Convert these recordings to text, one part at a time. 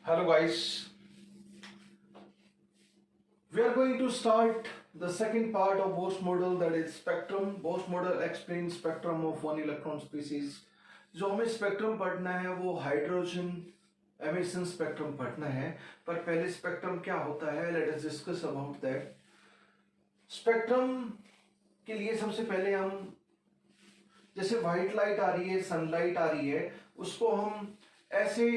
Hello guys, we are going to start the second part of Bose model, that is spectrum. Bose model explains spectrum of one electron species. जो हमें spectrum पढ़ना है वो hydrogen emission spectrum पढ़ना है, पर पहले spectrum क्या होता है let us discuss about that. Spectrum के लिए सबसे पहले हम, जैसे व्हाइट लाइट आ रही है, सनलाइट आ रही है, उसको हम ऐसे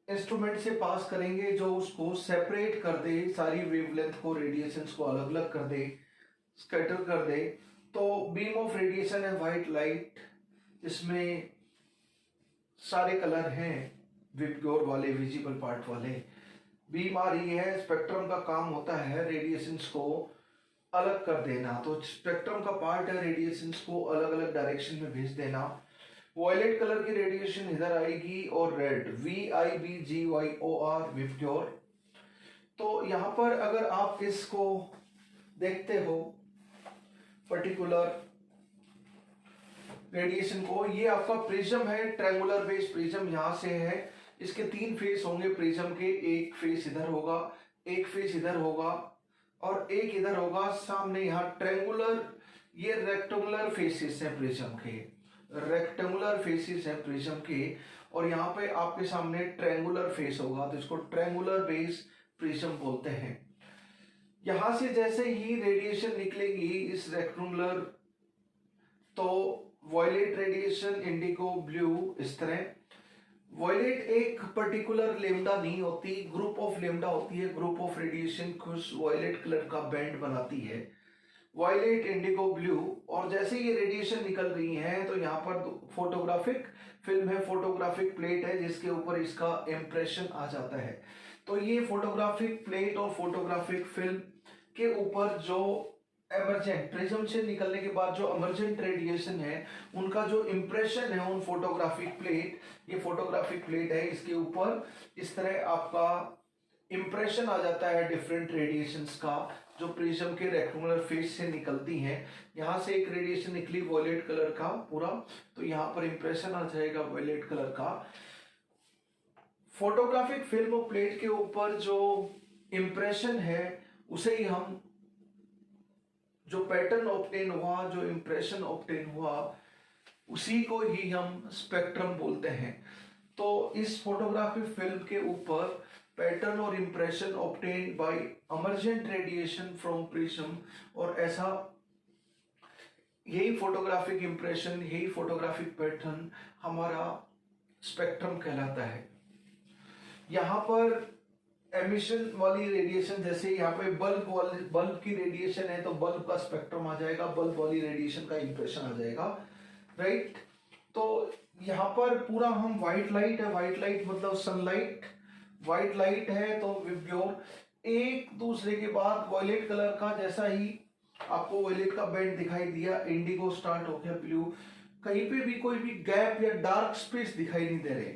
इंस्ट्रूमेंट से पास करेंगे जो उसको सेपरेट कर दे, सारी वेवलेंथ को, रेडिएशंस को अलग अलग कर दे, स्कैटर कर दे। तो बीम ऑफ रेडिएशन है व्हाइट लाइट, जिसमें सारे कलर हैं, विप्योर वाले, विजिबल पार्ट वाले। बीम आ रही है, स्पेक्ट्रम का काम होता है रेडिएशंस को अलग कर देना। तो स्पेक्ट्रम का पार्ट है रेडिएशंस को अलग अलग डायरेक्शन में भेज देना। वॉयलेट कलर की रेडिएशन इधर आएगी और रेड, VIBGYOR, विप्योर। तो यहां पर अगर आप इसको देखते हो पर्टिकुलर रेडिएशन को, ये आपका प्रिज्म है, ट्रायंगुलर बेस प्रिज्म यहां से है। इसके 3 फेस होंगे प्रिज्म के, एक फेस इधर होगा, एक फेस इधर होगा और एक इधर होगा। सामने यहाँ ट्रायंगुलर, ये रेक्टेंगुलर फेसेस हैं प्रिज्म के, रेक्टेंगुलर फेसेस हैं प्रिज्म के। और यहाँ पे आपके सामने ट्रायंगुलर फेस होगा, तो इसको ट्रायंगुलर बेस प्रिज्म बोलते हैं। यहां से जैसे ही रेडिएशन निकलेगी इस रेक्टेंगुलर, तो वॉयलेट रेडिएशन, इंडिगो, ब्लू, इस तरह। वॉयलेट एक पर्टिकुलर लेमडा नहीं होती, ग्रुप ऑफ लेमडा होती है। ग्रुप ऑफ रेडिएशन कुछ वॉयलेट कलर का बैंड बनाती है, वॉयलेट, इंडिगो, ब्लू। और जैसे ये रेडिएशन निकल रही है तो यहाँ पर फोटोग्राफिक फिल्म है, फोटोग्राफिक प्लेट है, जिसके ऊपर इसका इम्प्रेशन आ जाता है। तो ये फोटोग्राफिक प्लेट और फोटोग्राफिक फिल्म के ऊपर जो एमर्जेंट, प्रिज्म से निकलने के बाद जो एमर्जेंट रेडिएशन है, उनका जो इम्प्रेशन है उन फोटोग्राफिक प्लेट, ये फोटोग्राफिक प्लेट है, इसके ऊपर इस तरह आपका इम्प्रेशन आ जाता है डिफरेंट रेडिएशंस का, जो प्रिज्म के रेक्टेंगुलर फेस से निकलती हैं। यहाँ से एक रेडिएशन निकली वॉयलेट कलर का पूरा, तो यहाँ पर इम्प्रेशन आ जाएगा वॉयलेट कलर का। फोटोग्राफिक फिल्म और प्लेट के ऊपर जो इम्प्रेशन है उसे ही हम, जो पैटर्न ऑब्टेन हुआ, जो इम्प्रेशन ऑब्टेन हुआ, उसी को ही हम स्पेक्ट्रम बोलते हैं। तो इस फोटोग्राफिक फिल्म के ऊपर पैटर्न और impression obtain bye emergent radiation from prism, और ऐसा यही फोटोग्राफिक इम्प्रेशन, यही फोटोग्राफिक पैटर्न हमारा स्पेक्ट्रम कहलाता है। यहाँ पर एमिशन वाली रेडिएशन, जैसे यहाँ पे बल्ब की रेडिएशन है तो बल्ब का स्पेक्ट्रम आ जाएगा, बल्ब वाली रेडिएशन का इंप्रेशन आ जाएगा, राइट। तो यहाँ पर पूरा हम व्हाइट लाइट है, व्हाइट लाइट मतलब सनलाइट, व्हाइट लाइट है तो विप्योर, एक दूसरे के बाद वॉयलेट कलर का, जैसा ही आपको वॉयलेट का बैंड दिखाई दिया, इंडिगो स्टार्ट हो गया, ब्लू। कहीं पे भी कोई भी गैप या डार्क स्पेस दिखाई नहीं दे रहे।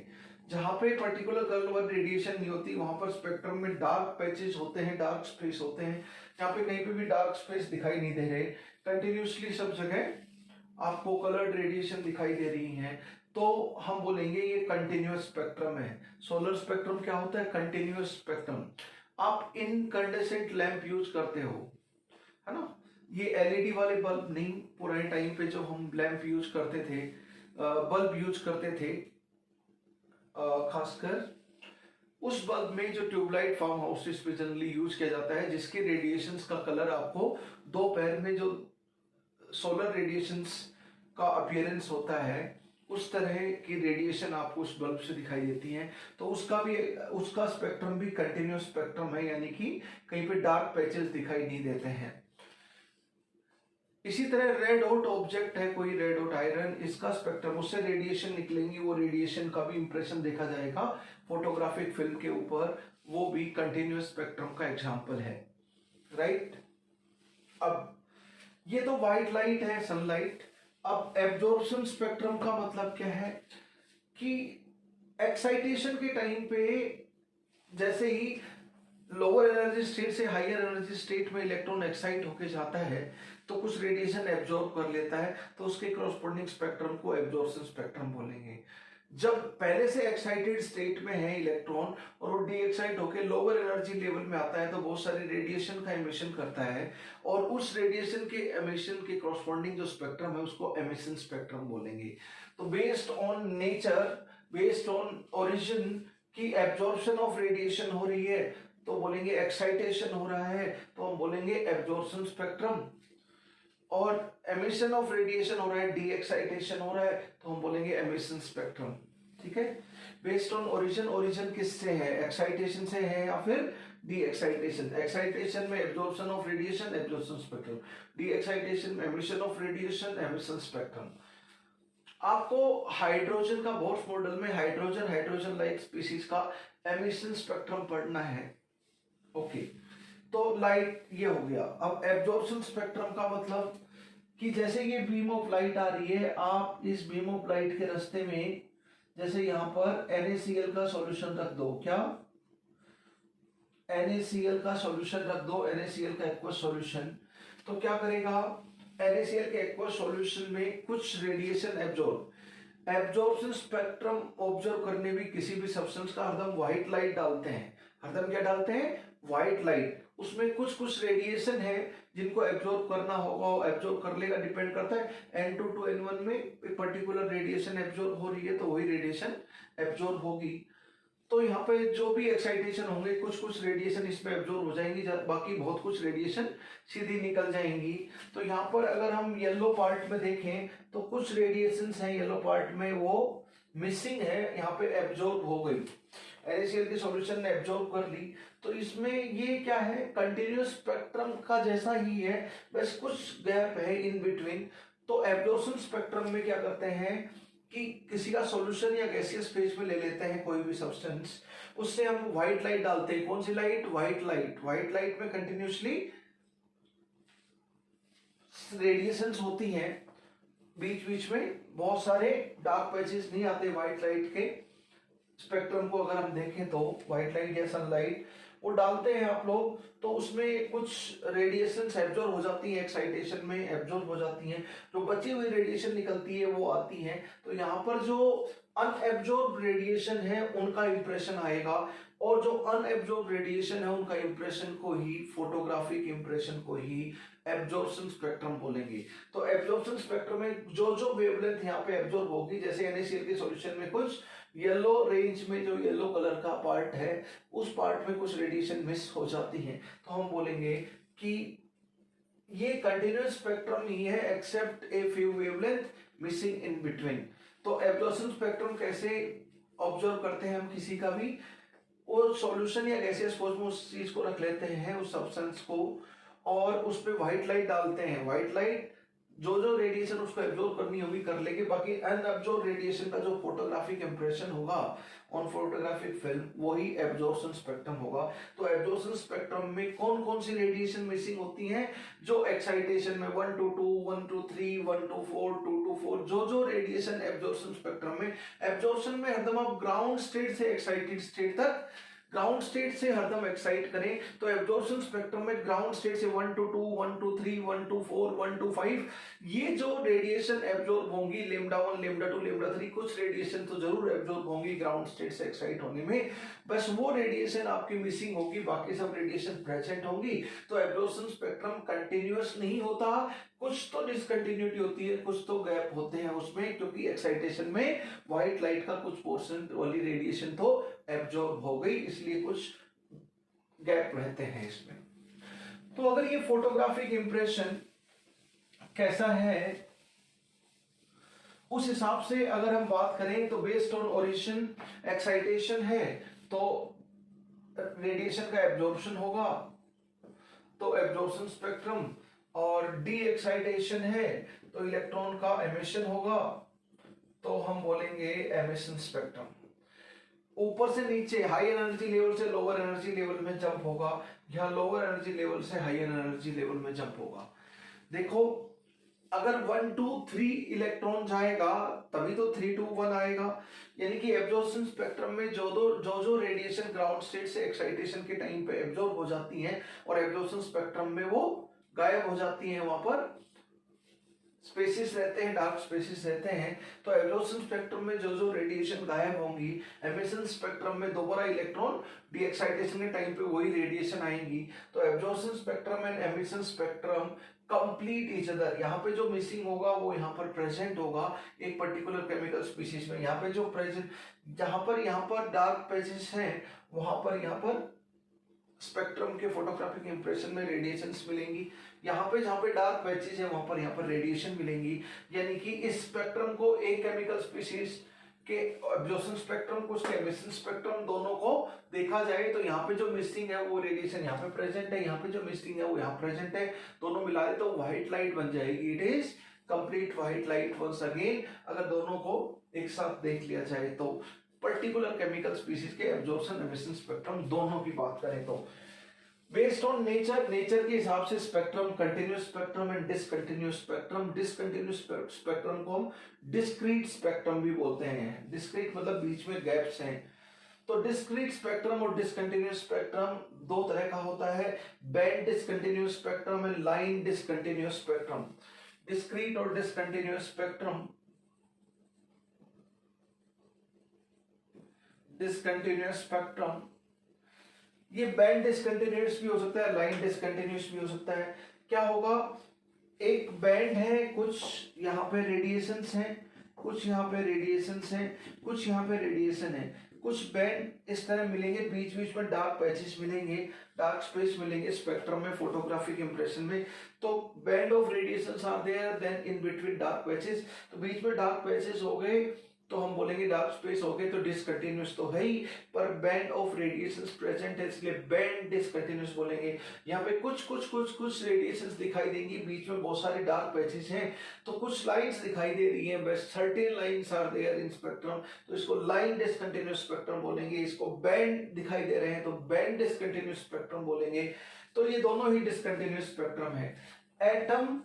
जहां पे पर्टिकुलर कलर रेडिएशन नहीं होती वहां पर स्पेक्ट्रम में डार्क पैचेस होते हैं, डार्क स्पेस होते हैं। यहाँ पे कहीं पे भी डार्क स्पेस दिखाई नहीं दे रहे, कंटिन्यूसली सब जगह आपको कलर्ड रेडिएशन दिखाई दे रही है। तो हम बोलेंगे ये कंटिन्यूअस स्पेक्ट्रम है। सोलर स्पेक्ट्रम क्या होता है? Continuous spectrum. आप इनकैंडेसेंट लैंप यूज करते हो, है ना, ये एलईडी वाले बल्ब नहीं, पुराने टाइम पे जो हम लैंप यूज करते थे, बल्ब यूज करते थे, खासकर उस बल्ब में जो ट्यूबलाइट फार्म हाउसेस पे जनरली यूज किया जाता है, जिसके रेडिएशंस का कलर आपको दोपहर में जो सोलर रेडिएशंस का अपीयरेंस होता है, उस तरह की रेडिएशन आपको उस बल्ब से दिखाई देती है। तो उसका स्पेक्ट्रम भी कंटिन्यूअस स्पेक्ट्रम है, यानी कि कहीं पे डार्क पैचेस दिखाई नहीं देते हैं। इसी तरह रेड हॉट ऑब्जेक्ट है कोई, रेड हॉट आयरन, इसका स्पेक्ट्रम, उससे रेडिएशन निकलेंगी, वो रेडिएशन का भी इंप्रेशन देखा जाएगा फोटोग्राफिक फिल्म के ऊपर, वो भी कंटिन्यूअस स्पेक्ट्रम का एग्जांपल है, राइट। अब ये तो व्हाइट लाइट है, सनलाइट। अब एब्जॉर्प्शन स्पेक्ट्रम का मतलब क्या है कि एक्साइटेशन के टाइम पे जैसे ही लोअर एनर्जी स्टेट से हायर एनर्जी स्टेट में इलेक्ट्रॉन एक्साइट होके जाता है तो कुछ रेडिएशन एब्जॉर्ब कर लेता है, तो उसके कॉरस्पॉन्डिंग स्पेक्ट्रम को एब्जॉर्प्शन स्पेक्ट्रम बोलेंगे। जब पहले से एक्साइटेड स्टेट में है इलेक्ट्रॉन और वो डी एक्साइट होकर लोअर एनर्जी लेवल में आता है तो बहुत सारी रेडिएशन का एमिशन करता है, और उस रेडिएशन के एमिशन के कॉरस्पॉन्डिंग जो स्पेक्ट्रम है उसको एमिशन स्पेक्ट्रम बोलेंगे। तो based on nature, based on origin की एब्जॉर्प्शन ऑफ रेडिएशन हो रही है तो बोलेंगे एक्साइटेशन हो रहा है तो हम बोलेंगे एब्जॉर्प्शन स्पेक्ट्रम, और एमिशन ऑफ रेडिएशन हो रहा है, डी एक्साइटेशन हो रहा है तो हम बोलेंगे एमिशन स्पेक्ट्रम। ठीक है, बेस्ड ऑन ओरिजिन, ओरिजिन किससे है, एक्साइटेशन से है या फिर डी एक्साइटेशन। एक्साइटेशन में absorption of radiation, absorption spectrum, de-excitation में emission of radiation, emission spectrum. आपको हाइड्रोजन का बोर्स मॉडल में हाइड्रोजन लाइक स्पीसीज का एमिशन स्पेक्ट्रम पढ़ना है। ओके, तो लाइट ये हो गया। अब एब्जॉर्प्शन स्पेक्ट्रम का मतलब कि जैसे ये बीम ऑफ लाइट आ रही है, आप इस बीम ऑफ लाइट के रास्ते में जैसे यहां पर NaCl का सॉल्यूशन रख दो, क्या NaCl का सॉल्यूशन रख दो, NaCl का एक्वस सॉल्यूशन, तो क्या करेगा, NaCl के एक्वस सॉल्यूशन में कुछ रेडिएशन एब्जॉर्प्शन स्पेक्ट्रम ऑब्जर्व करने भी किसी भी सब्सटेंस का हरदम व्हाइट लाइट डालते हैं। हरदम क्या डालते हैं, व्हाइट लाइट। उसमें कुछ रेडिएशन है जिनको एब्जॉर्ब करना होगा, एब्जॉर्ब कर लेगा, डिपेंड करता है N2 to N1 में एक पर्टिकुलर रेडिएशन एब्जॉर्ब हो रही है तो वही रेडिएशन एब्जॉर्ब होगी। तो यहाँ पे जो भी एक्साइटेशन होंगे कुछ रेडिएशन इसमें एब्जॉर्ब हो जाएंगी, बाकी बहुत कुछ रेडिएशन सीधी निकल जाएंगी। तो यहाँ पर अगर हम येलो पार्ट में देखें तो कुछ रेडिएशन हैं येलो पार्ट में वो मिसिंग है, यहाँ पे एब्जॉर्ब हो गई, NaCl के सॉल्यूशन ने एब्जॉर्ब कर ली। तो इसमें ये क्या है, कंटिन्यूअस स्पेक्ट्रम का जैसा ही है, बस कुछ गैप है इन बिटवीन। तो एब्जॉर्प्शन स्पेक्ट्रम में क्या करते हैं कि किसी का सॉल्यूशन या गैसियस फेज में ले लेते हैं कोई भी सब्सटेंस, उससे हम व्हाइट लाइट डालते हैं। कौन सी light, white light. White light में कंटिन्यूअसली रेडिएशंस होती हैं, बीच बीच में बहुत सारे डार्क पैचेस नहीं आते व्हाइट लाइट के स्पेक्ट्रम को। अगर हम देखें तो व्हाइट लाइट या सनलाइट वो डालते हैं आप लोग, तो उसमें कुछ रेडिएशन एब्जॉर्ब हो जाती है, एक्साइटेशन में एब्जॉर्ब हो जाती हैं, जो बची हुई रेडिएशन निकलती है वो आती है। तो यहाँ पर जो अनएब्जॉर्ब रेडिएशन है उनका इंप्रेशन आएगा, और जो अनएब्जॉर्ब रेडिएशन है उनका इंप्रेशन को ही, फोटोग्राफिक इंप्रेशन को ही एब्जॉर्प्शन स्पेक्ट्रम बोलेंगे। तो एब्जॉर्प्शन स्पेक्ट्रम में जो वेवलेंथ यहाँ पे एब्जॉर्ब होगी, जैसे NaCl के सॉल्यूशन में कुछ येलो रेंज में जो येलो कलर का पार्ट है उस पार्ट में कुछ रेडिएशन मिस हो जाती है, तो हम बोलेंगे कि ये कंटिन्यूअस स्पेक्ट्रम ही है except a few wavelength missing in between. तो एब्जॉर्प्शन स्पेक्ट्रम कैसे ऑब्जर्व करते हैं हम किसी का भी, वो सॉल्यूशन या गैसियस फेज में उस चीज को रख लेते हैं, उस सब्सटेंस को, और उस पे व्हाइट लाइट डालते हैं। व्हाइट लाइट जो रेडिएशन उसको एब्जॉर्ब करनी होगी कर लेगी, बाकी अनएब्जॉर्ब रेडिएशन का जो फोटोग्राफिक इंप्रेशन होगा ऑन फोटोग्राफिक फिल्म वही एब्जॉर्प्शन स्पेक्ट्रम होगा। तो एब्जॉर्प्शन स्पेक्ट्रम में कौन कौन सी रेडिएशन मिसिंग होती हैं, जो एक्साइटेशन में 1 to 2, 1 to 3, 1 to 4, 2 to 4, जो रेडिएशन एब्जॉर्प्शन स्पेक्ट्रम में, एब्जॉर्प्शन में हरदम आप ग्राउंड स्टेट से एक्साइटेड स्टेट तक, ग्राउंड स्टेट से हरदम एक्साइट करें, तो एब्जॉर्प्शन स्पेक्ट्रम में ग्राउंड स्टेट से 1 to 2, 1 to 3, 1 to 4, 1 to 5 ये जो रेडिएशन एब्जॉर्ब होंगी, λ1, λ2, λ3, कुछ रेडिएशन तो जरूर एब्जॉर्ब होंगी ग्राउंड स्टेट से एक्साइट होने में, बस वो रेडिएशन आपकी मिसिंग होगी, बाकी सब रेडिएशन प्रेजेंट होंगी। तो एब्जॉर्प्शन स्पेक्ट्रम कंटिन्यूअस नहीं होता, कुछ तो डिसकंटिन्यूटी होती है, कुछ तो गैप होते हैं उसमें, क्योंकि एक्साइटेशन में व्हाइट लाइट का कुछ पोर्शन वाली रेडिएशन तो एब्जॉर्ब हो गई, इसलिए कुछ गैप रहते हैं इसमें। तो अगर ये फोटोग्राफिक इंप्रेशन कैसा है उस हिसाब से अगर हम बात करें तो बेस्ड ऑन ओरिजिन एक्साइटेशन है तो रेडिएशन का एब्जॉर्प्शन होगा, तो एब्जॉर्प्शन स्पेक्ट्रम, और डी एक्साइटेशन है तो इलेक्ट्रॉन का एमिशन होगा, तो हम बोलेंगे एमिशन स्पेक्ट्रम। ऊपर से नीचे हाई एनर्जी लेवल से लोअर एनर्जी लेवल में जंप होगा, या लोअर एनर्जी लेवल से हाई एनर्जी लेवल में जंप होगा। देखो अगर 1 to 3 इलेक्ट्रॉन जाएगा तभी तो 3 to 1 आएगा, यानी कि एब्जॉर्प्शन स्पेक्ट्रम में जो रेडिएशन ग्राउंड स्टेट से एक्साइटेशन के टाइम पे एब्जॉर्ब हो जाती हैं और एब्जॉर्प्शन स्पेक्ट्रम में वो गायब हो जाती हैं, वहां पर स्पेसिस रहते हैं, डार्क स्पेसिस रहते हैं, तो एब्जॉर्प्शन स्पेक्ट्रम में जो जो रेडिएशन गायब होंगी, एमिशन स्पेक्ट्रम में दोबारा इलेक्ट्रॉन डी एक्साइटेशन के टाइम पे वही रेडिएशन आएंगी। तो absorption spectrum and emission spectrum complete each other. यहाँ पे जो मिसिंग होगा वो यहाँ पर प्रेजेंट होगा एक पर्टिकुलर केमिकल स्पीसीज में। यहाँ पे जो प्रेजेंट, जहां पर यहाँ पर डार्क पैचेस हैं, वहां पर यहाँ पर स्पेक्ट्रम के फोटोग्राफिक इंप्रेशन में रेडिएशंस मिलेंगी। यहाँ पे जहाँ पे डार्क पैचेस है वहां पर यहाँ पर रेडिएशन मिलेंगी। यानी कि इस स्पेक्ट्रम को एक केमिकल स्पीसीज के एब्जॉर्प्शन स्पेक्ट्रम को उसके एमिशन स्पेक्ट्रम दोनों को देखा जाए तो यहाँ पे जो मिसिंग है वो रेडिएशन यहाँ पे प्रेजेंट है, यहाँ पे जो मिसिंग है वो यहाँ प्रेजेंट है, दोनों मिला दे तो व्हाइट लाइट बन जाएगी। It is complete white light once again, अगर दोनों को एक साथ देख लिया जाए तो। पर्टिकुलर केमिकल स्पीसीज के एब्जॉर्प्शन एमिशन स्पेक्ट्रम दोनों की बात करें तो बेस्ड ऑन नेचर के हिसाब से spectrum, continuous spectrum and discontinuous spectrum. Discontinuous spectrum को हम डिस्क्रीट स्पेक्ट्रम भी बोलते हैं। डिस्क्रीट मतलब बीच में गैप्स हैं। तो डिस्क्रीट स्पेक्ट्रम और डिसकंटिन्यूस स्पेक्ट्रम दो तरह का होता है, band discontinuous spectrum and line discontinuous spectrum. Discrete और डिसकंटिन्यूस स्पेक्ट्रम, डिसकंटिन्यूस स्पेक्ट्रम ये बैंड डिसकंटिन्यूस भी हो सकता है, लाइन डिसकंटिन्यूस भी हो सकता है। क्या होगा, एक बैंड है, कुछ यहाँ पे रेडिएशंस हैं, कुछ यहाँ पे रेडिएशंस हैं, कुछ यहाँ पे रेडिएशन है। कुछ बैंड इस तरह मिलेंगे, बीच बीच में डार्क पैचेस मिलेंगे, डार्क स्पेस मिलेंगे स्पेक्ट्रम में, फोटोग्राफिक इंप्रेशन में। तो band of radiations are there, then in between dark patches, तो बीच में डार्क पैचेस हो गए तो हम बोलेंगे डार्क स्पेस हो गए तो डिसकंटिन्यूस तो है ही, पर बैंड ऑफ रेडिएशंस प्रेजेंट है इसलिए बैंड डिसकंटिन्यूस बोलेंगे। यहाँ पे कुछ रेडिएशंस दिखाई देंगी, बीच में बहुत सारे डार्क पैचेस हैं, तो कुछ लाइंस दिखाई दे रही हैं, बस certain lines are there in spectrum, तो इसको लाइन डिसकंटिन्यूस स्पेक्ट्रम बोलेंगे। इसको बैंड दिखाई दे रहे हैं तो बैंड डिसकंटिन्यूस स्पेक्ट्रम बोलेंगे। तो ये दोनों ही डिसकंटिन्यूस स्पेक्ट्रम है। एटम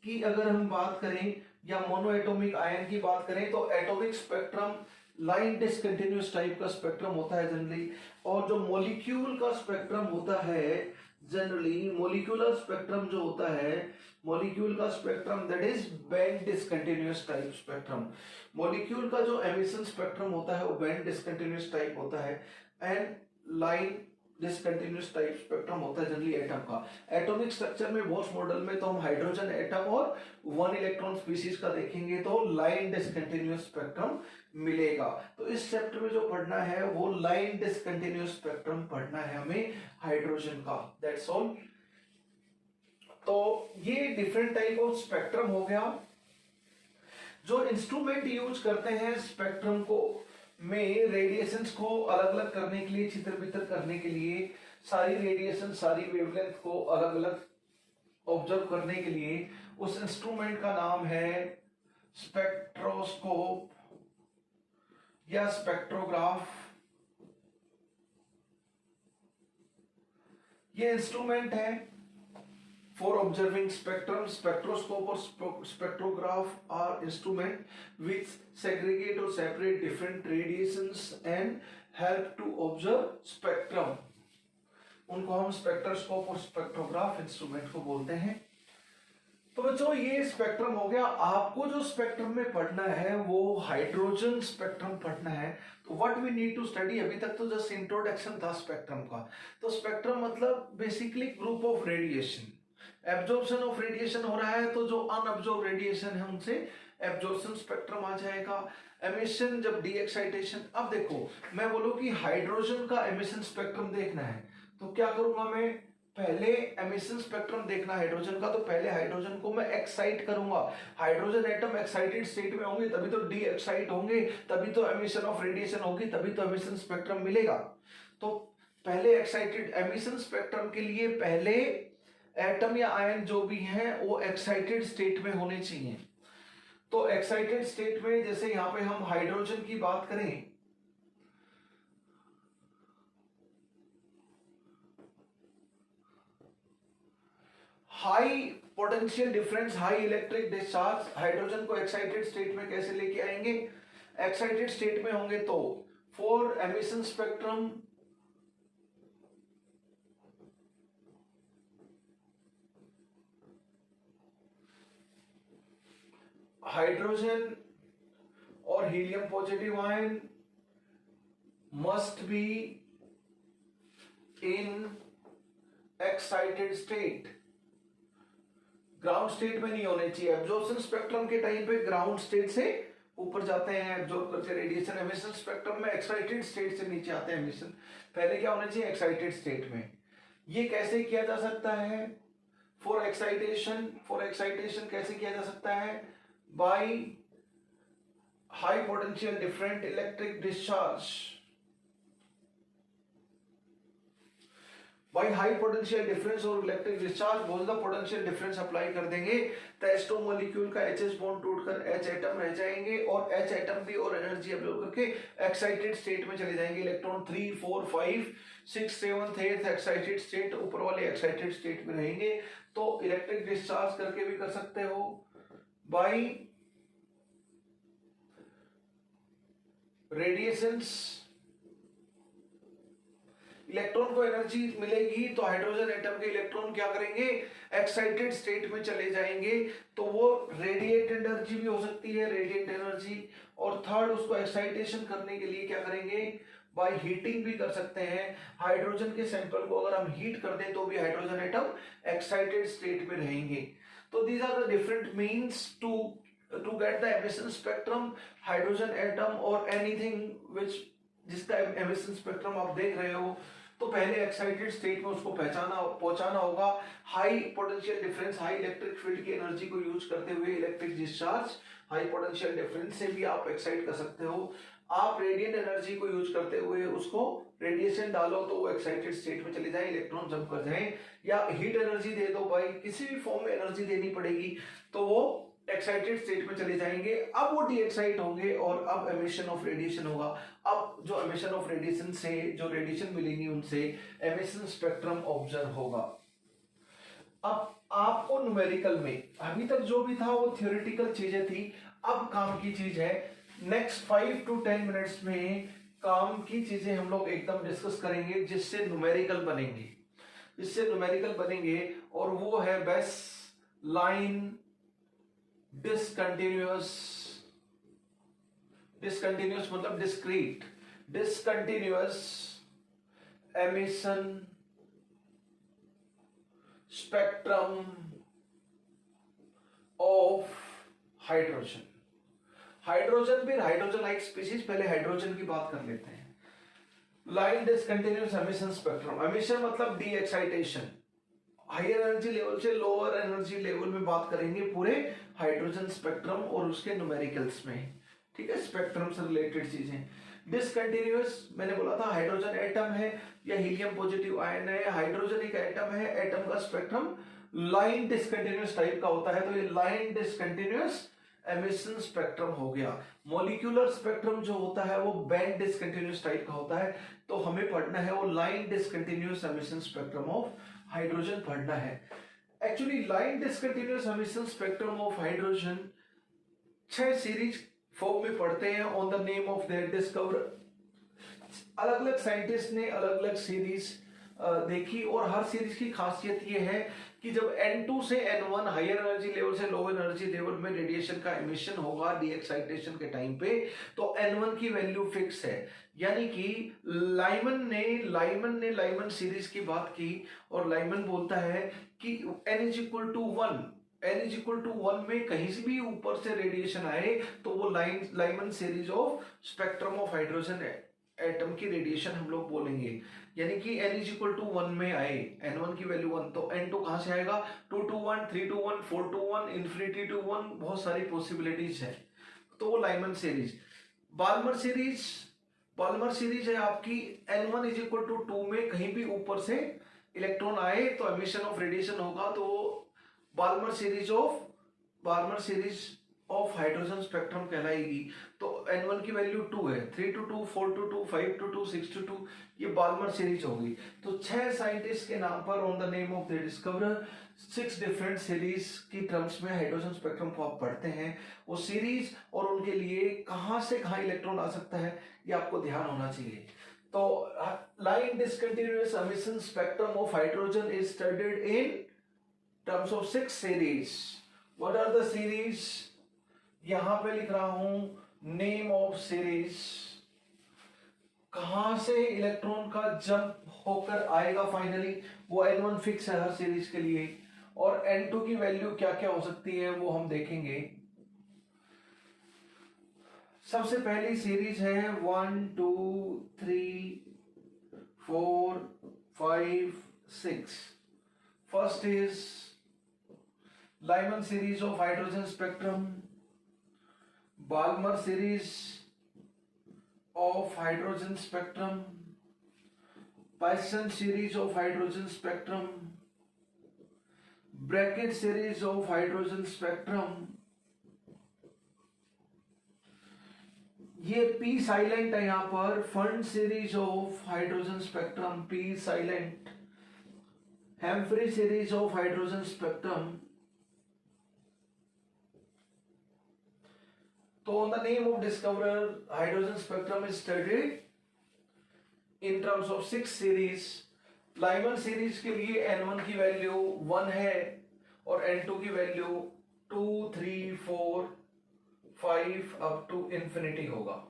की अगर हम बात करें या मोनोएटॉमिक आयन की बात करें तो atomic spectrum line discontinuous type का स्पेक्ट्रम होता है जनरली, और जो मॉलिक्यूल का स्पेक्ट्रम होता है जनरली, मॉलिक्यूलर स्पेक्ट्रम जो होता है, मॉलिक्यूल का spectrum that is band discontinuous type spectrum. Molecule का जो एमिशन स्पेक्ट्रम होता है वो बैंड डिसकंटिन्यूस टाइप होता है, and line discontinuous type spectrum होता है जनरली एटम का। एटॉमिक स्ट्रक्चर में बोर्स मॉडल में तो हम हाइड्रोजन एटम और वन इलेक्ट्रॉन स्पीसीज का देखेंगे तो लाइन डिसकंटिन्यूस स्पेक्ट्रम मिलेगा। तो इस चैप्टर में जो पढ़ना है वो लाइन डिसकंटिन्यूस स्पेक्ट्रम पढ़ना है हमें हाइड्रोजन का, दैट्स ऑल। तो ये डिफरेंट टाइप ऑफ स्पेक्ट्रम हो गया। जो इंस्ट्रूमेंट यूज करते हैं स्पेक्ट्रम को में रेडिएशंस को अलग अलग करने के लिए, छितर बितर करने के लिए, सारी रेडिएशन सारी वेवलेंथ को अलग अलग ऑब्जर्व करने के लिए, उस इंस्ट्रूमेंट का नाम है स्पेक्ट्रोस्कोप या स्पेक्ट्रोग्राफ। ये इंस्ट्रूमेंट है for observing spectrum. Spectroscope or spectrograph are instrument which segregate or separate different radiations and help to observe spectrum. उनको हम स्पेक्ट्रोस्कोप और स्पेक्ट्रोग्राफ इंस्ट्रूमेंट को बोलते हैं। तो बच्चों ये स्पेक्ट्रम हो गया। आपको जो स्पेक्ट्रम में पढ़ना है वो हाइड्रोजन स्पेक्ट्रम पढ़ना है। तो what we need to study, अभी तक तो जस्ट इंट्रोडक्शन था स्पेक्ट्रम का। तो स्पेक्ट्रम मतलब basically group of radiation, absorption of radiation हो रहा है तो जो अनअब्जॉर्ब रेडिएशन है उनसे एब्जॉर्प्शन स्पेक्ट्रम आ जाएगा। एमिशन जब डी एक्साइटेशन, अब देखो मैं बोलूं कि हाइड्रोजन का एमिशन स्पेक्ट्रम देखना है तो क्या करूंगा मैं, पहले एमिशन स्पेक्ट्रम देखना हाइड्रोजन का तो पहले हाइड्रोजन को मैं एक्साइट करूंगा। हाइड्रोजन एटम एक्साइटेड स्टेट में होंगे तभी तो डी एक्साइट होंगे, तभी तो एमिशन ऑफ रेडिएशन होगी, तभी तो एमिशन स्पेक्ट्रम मिलेगा। तो पहले एक्साइटेड एमिशन स्पेक्ट्रम के लिए पहले एटम या आयन जो भी हैं वो एक्साइटेड स्टेट में होने चाहिए। तो एक्साइटेड स्टेट में जैसे यहां पे हम हाइड्रोजन की बात करें, high potential difference, high electric discharge, hydrogen को एक्साइटेड स्टेट में कैसे लेके आएंगे, एक्साइटेड स्टेट में होंगे तो फॉर एमिशन स्पेक्ट्रम हाइड्रोजन और helium positive ion must be in excited state, ground state में नहीं होने चाहिए। एब्जॉर्प्शन स्पेक्ट्रम के टाइम पे ग्राउंड स्टेट से ऊपर जाते हैं एब्जॉर्ब करते रेडिएशन, एमिशन स्पेक्ट्रम में एक्साइटेड स्टेट से नीचे आते हैं एमिशन। पहले क्या होना चाहिए? एक्साइटेड स्टेट में। ये कैसे किया जा सकता है? फॉर एक्साइटेशन कैसे किया जा सकता है? By high potential different electric discharge, by high potential difference और इलेक्ट्रिक डिस्चार्ज। बहुत ज्यादा पोटेंशियल डिफरेंस अप्लाई कर देंगे तो H2 मॉलिक्यूल का H बॉन्ड टूटकर H एटम रह जाएंगे और H एटम भी और एनर्जी अब्जॉर्ब करके एक्साइटेड स्टेट में चले जाएंगे। इलेक्ट्रॉन 3, 4, 5, 6, 7, 8 एक्साइटेड स्टेट, ऊपर वाले एक्साइटेड स्टेट में रहेंगे। तो इलेक्ट्रिक डिस्चार्ज करके भी कर सकते हो बाई रेडिएशंस। इलेक्ट्रॉन को एनर्जी मिलेगी तो हाइड्रोजन एटम के इलेक्ट्रॉन क्या करेंगे? एक्साइटेड स्टेट में चले जाएंगे। तो वो रेडिएट एनर्जी भी हो सकती है, रेडिएंट एनर्जी। और थर्ड, उसको एक्साइटेशन करने के लिए क्या करेंगे? बाय हीटिंग भी कर सकते हैं। हाइड्रोजन के सैंपल को अगर हम हीट कर दें तो भी हाइड्रोजन एटम एक्साइटेड स्टेट में रहेंगे। तो these are the different means to get the emission spectrum. Hydrogen atom और एनीथिंग विच जिसका एमिशन स्पेक्ट्रम आप देख रहे हो, तो पहले एक्साइटेड स्टेट में उसको पहुंचाना होगा। High potential difference, high electric field की एनर्जी को यूज करते हुए electric discharge, high potential difference से भी आप एक्साइट कर सकते हो। आप रेडिएंट एनर्जी को यूज करते हुए उसको रेडिएशन डालो तो वो एक्साइटेड स्टेट में चले जाए, इलेक्ट्रॉन जंप कर जाए। या हीट एनर्जी दे दो भाई, किसी भी फॉर्म में एनर्जी देनी पड़ेगी तो वो एक्साइटेड स्टेट में चले जाएंगे। अब वो डी एक्साइट होंगे और अब एमिशन ऑफ रेडिएशन होगा। अब जो एमिशन ऑफ रेडिएशन से जो रेडिएशन मिलेंगी उनसे एमिशन स्पेक्ट्रम ऑब्जर्व होगा। अब आपको न्यूमेरिकल में अभी तक जो भी था वो थ्योरेटिकल चीजें थी, अब काम की चीज है। नेक्स्ट 5 to 10 मिनट्स में काम की चीजें हम लोग एकदम डिस्कस करेंगे जिससे न्यूमेरिकल बनेंगे, और वो है बेस लाइन डिसकंटिन्यूअस मतलब discontinuous emission spectrum of hydrogen. Hydrogen फिर हाइड्रोजन लाइक स्पीशीज, पहले हाइड्रोजन की बात कर लेते हैं। Line discontinuous emission spectrum, emission मतलब de-excitation, higher energy level से लोअर एनर्जी लेवल में बात करेंगे पूरे हाइड्रोजन स्पेक्ट्रम और उसके न्यूमेरिकल्स में। ठीक है, स्पेक्ट्रम से रिलेटेड चीजें। डिसकंटिन्यूअस मैंने बोला था हाइड्रोजन एटम है या हीलियम पॉजिटिव आयन है, हाइड्रोजन एक एटम है, एटम का स्पेक्ट्रम लाइन डिसकंटिन्यूअस टाइप का होता है, तो ये लाइन डिसकंटिन्यूअस एमिशन स्पेक्ट्रम हो गया। मॉलिक्यूलर स्पेक्ट्रम जो होता है वो बैंड डिसकंटिन्यूअस टाइप का होता है, तो हमें पढ़ना है वो line discontinuous emission spectrum of hydrogen पढ़ना है। Actually line discontinuous emission spectrum of hydrogen 6 series form में पढ़ते हैं on the name of their discoverer. अलग अलग साइंटिस्ट ने अलग अलग सीरीज देखी और हर सीरीज की खासियत ये है कि जब N2 से N1 हायर एनर्जी लेवल से लो एनर्जी लेवल में रेडिएशन का एमिशन होगा डी एक्साइटेशन के टाइम पे, तो N1 की वैल्यू फिक्स है। यानी कि लाइमन सीरीज की बात की और लाइमन बोलता है कि N इज इक्वल टू 1 में कहीं से भी ऊपर से रेडिएशन आए तो वो Lyman series of spectrum of hydrogen atom की रेडिएशन हम लोग बोलेंगे। यानी कि n इज इक्वल टू 1 में आए, n1 की वैल्यू 1, तो n2 कहां से आएगा? 2 to 1, 3 to 1, 4 to 1, infinity to 1, बहुत सारी पॉसिबिलिटीज है। तो वो लाइमन सीरीज। बाल्मर सीरीज है आपकी n1 इज इक्वल टू 2 में कहीं भी ऊपर से इलेक्ट्रॉन आए तो एमिशन ऑफ रेडिएशन होगा, तो Balmer series of hydrogen spectrum कहलाएगी। तो n1 की वैल्यू 2 है, 3 to 2, 4 to 2, 5 to 2, 6 to 2, ये बाल्मर सीरीज होगी। तो 6 साइंटिस्ट के नाम पर on the name of the discoverer 6 different series की टर्म्स में हाइड्रोजन स्पेक्ट्रम को आप पढ़ते हैं। वो सीरीज और उनके लिए कहां से कहां इलेक्ट्रॉन आ सकता है ये आपको ध्यान होना चाहिए। तो line discontinuous emission spectrum of hydrogen is studied in terms of 6 series. What are the series? यहां पे लिख रहा हूं नेम ऑफ सीरीज, कहां से इलेक्ट्रॉन का जंप होकर आएगा फाइनली, वो n1 फिक्स है हर सीरीज के लिए, और n2 की वैल्यू क्या क्या हो सकती है वो हम देखेंगे। सबसे पहली सीरीज है 1 2 3 4 5 6। First is Lyman series of hydrogen spectrum, Balmer series of hydrogen spectrum, Paschen series of hydrogen spectrum, Brackett series of hydrogen spectrum। ये p साइलेंट है यहां पर, Pfund series of hydrogen spectrum p silent, Humphrey series of hydrogen spectrum. So on the name of discoverer, hydrogen spectrum is studied in terms of 6 series। Lyman series के लिए n1 की value 1 है और n2 की value 2 3 4 5 up to infinity होगा।